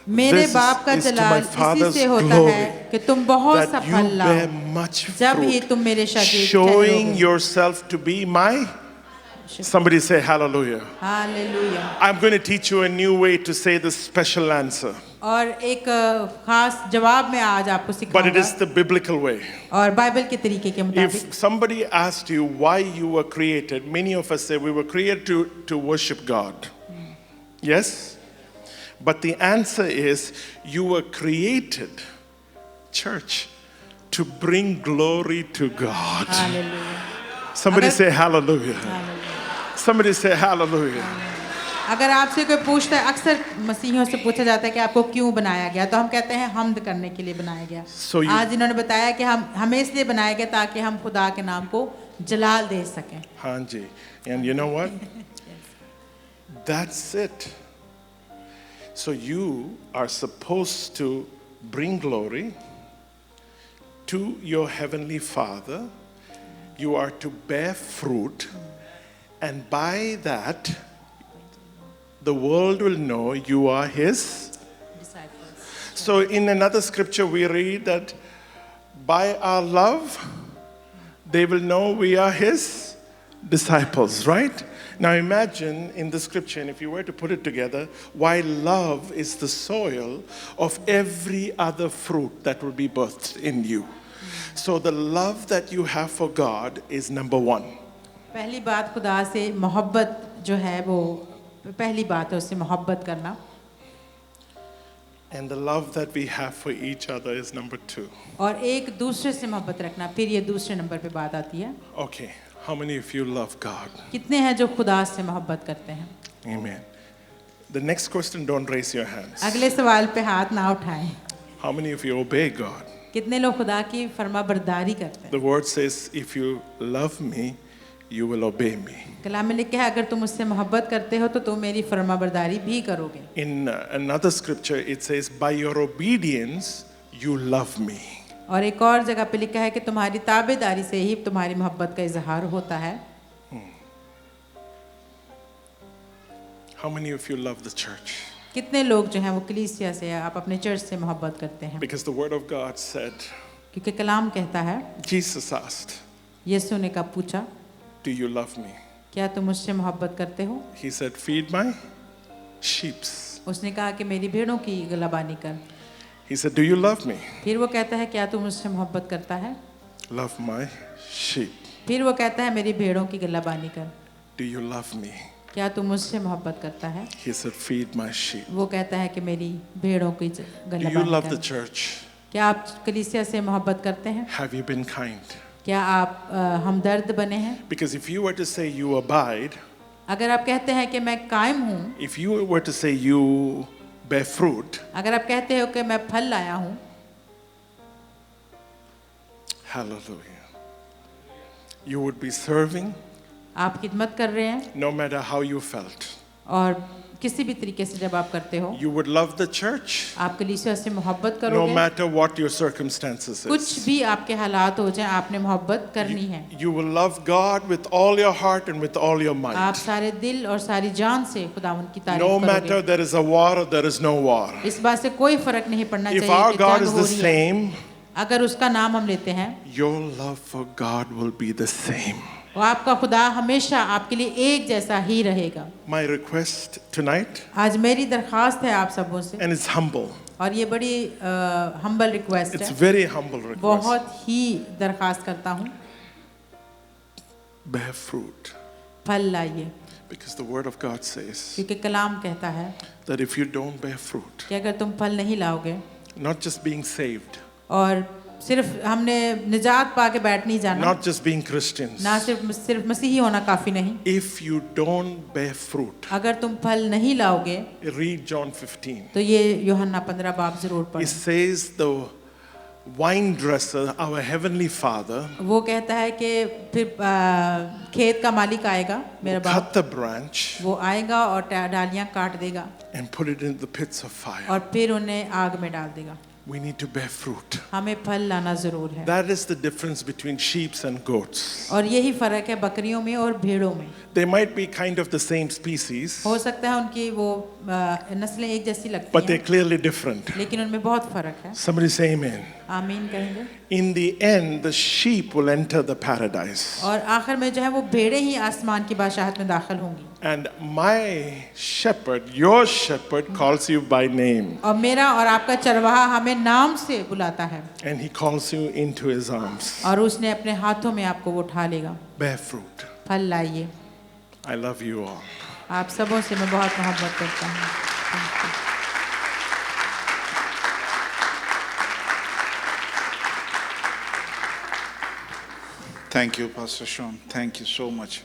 मेरे This बाप का is to my जलाल इसी Father's से होता glory है कि तुम बहुत that सा you फल bear लाओ, much जब ही fruit, तुम मेरे शागिर्द showing ठहरोगे। yourself to be my. Somebody say hallelujah. Hallelujah. I'm going to teach you a new way to say this special answer, और एक खास जवाब मैं आज आपको but it सिखाऊंगा is the biblical way. और बाइबल के तरीके के मुताबिक। If somebody asked you why you were created, many of us say we were created to worship God. Yes? But the answer is you were created, church, to bring glory to God. Hallelujah. Somebody Agar- say hallelujah. Hallelujah. Somebody say hallelujah. अगर आपसे कोई पूछता है, अक्सर मसीहियों से पूछा जाता है कि आपको क्यों बनाया गया, तो हम कहते हैं हमद करने के लिए बनाया गया। So you- आज इन्होंने बताया कि हमें इसलिए बनाया गया ताकि हम खुदा के नाम को जलाल दे सकें। Hanji. And you know what? That's it. So you are supposed to bring glory to your heavenly Father. You are to bear fruit, and by that, the world will know you are His. So, in another scripture, we read that by our love, they will know we are His disciples, right? Now, imagine in the scripture, and if you were to put it together, why love is the soil of every other fruit that will be birthed in you. So, the love that you have for God is number one. पहली बात खुदा से मोहब्बत जो है वो पहली बात है, उससे मोहब्बत करना। And the love that we have for each other is number two. और एक दूसरे से मोहब्बत रखना, फिर ये दूसरे नंबर पे बात आती है। Okay, how many of you love God? कितने हैं जो खुदा से मोहब्बत करते हैं? Amen. The next question, don't raise your hands. अगले सवाल पे हाथ ना उठाएं। How many of you obey God? कितने लोग खुदा की फरमाबरदारी करते हैं? The word says, if you love me, you will obey me. कलाम में लिखा है, अगर तुम मुझसे मोहब्बत करते हो तो तुम मेरी फरमाबरदारी भी करोगे। In another scripture, it says, by your obedience, you love me. और एक और जगह पे लिखा है कि तुम्हारी ताबेदारी से ही तुम्हारी मोहब्बत का इजहार होता है। How many of you love the church? कितने लोग जो हैं वो कलीसिया से, आप अपने चर्च से मोहब्बत करते हैं? Because the word of God said, क्योंकि कलाम कहता है, Jesus asked, यीशु ने कब पूछा, do you love me? क्या तुम मुझसे मोहब्बत करते हो? He said, feed my sheep. उसने कहा कि मेरी भेड़ों की गलाबानी कर। He said, do you love me? फिर वो कहता है, क्या तुम मुझसे मोहब्बत करता है? Love my sheep. फिर वो कहता है, मेरी भेड़ों की गलाबानी कर। Do you love me? क्या तुम मुझसे मोहब्बत करता है? He said, feed my sheep. वो कहता है कि मेरी भेड़ों की Do you गलाबानी love the कर। church? क्या आप कलीसिया से मोहब्बत करते हैं? Have you been kind? क्या आप हमदर्द बने हैं? Because if you were to say you abide, अगर आप कहते हैं कि मैं कायम हूँ, if you were to say you bear fruit, अगर आप कहते हो कि मैं फल लाया हूँ, hallelujah, you would be serving आप खिदमत कर रहे हैं, no matter how you felt. और किसी भी तरीके से जब आप करते हो you would love the church आप कलीसिया से मोहब्बत no करोगे matter what your circumstances कुछ is. भी आपके हालात हो जाए आपने मोहब्बत करनी है You will love God with all your heart and with all your आप might. सारे दिल और सारी जान से खुदावन की No तारीफ matter करोगे there is a war or there is no war. इस बात से कोई फर्क नहीं पड़ना If चाहिए our कि God जंग is हो the रही है same, अगर उसका नाम हम लेते हैं your love for God will be the same. वो आपका खुदा हमेशा आपके लिए एक जैसा ही रहेगा My request tonight, आज मेरी दरख्वास्त है आप सबों से and it's humble. और ये बड़ी हम्बल रिक्वेस्ट It's है very humble request. बहुत ही दरख्वास्त करता हूँ Bear fruit. फल लाइए Because the word of God says क्योंकि कलाम कहता है that if you don't bear fruit, कि अगर तुम फल नहीं लाओगे not just being saved, और सिर्फ हमने निजात पा के बैठ नहीं जाना not just being Christians, ना सिर्फ मसीही होना काफी नहीं if you don't bear fruit, अगर तुम फल नहीं लाओगे read John 15. तो ये यूहन्ना 15 बाब जरूर It पढ़ो says the wine dresser, our heavenly Father, वो कहता है कि फिर खेत का मालिक आएगा मेरा बाप cut the branch वो आएगा और डालियां काट देगा and put it in the pits of fire. और फिर उन्हें आग में डाल देगा We need to bear fruit. हमें फल लाना जरूर है That is the difference between sheep and goats. और यही फर्क है बकरियों में और भेड़ों में They might be kind of the same species, हो सकता है उनकी वो नस्लें एक जैसी लगती but they're हैं clearly different. लेकिन उनमें बहुत फर्क है Somebody say amen. आमीन कहेंगे In the end, the sheep will enter the paradise. और आखिर में जो है वो भेड़ें ही आसमान की बादशाहत में दाखिल होंगी And my shepherd, your shepherd, calls you by name. और मेरा और आपका चरवाहा हमें नाम से बुलाता है And he calls you into his arms. और उसने अपने हाथों में आपको वो उठा लेगा Bear fruit. फल लाइए I love you all. आप सबों से मैं बहुत मोहब्बत करता हूँ Thank you, Pastor Sean. Thank you so much.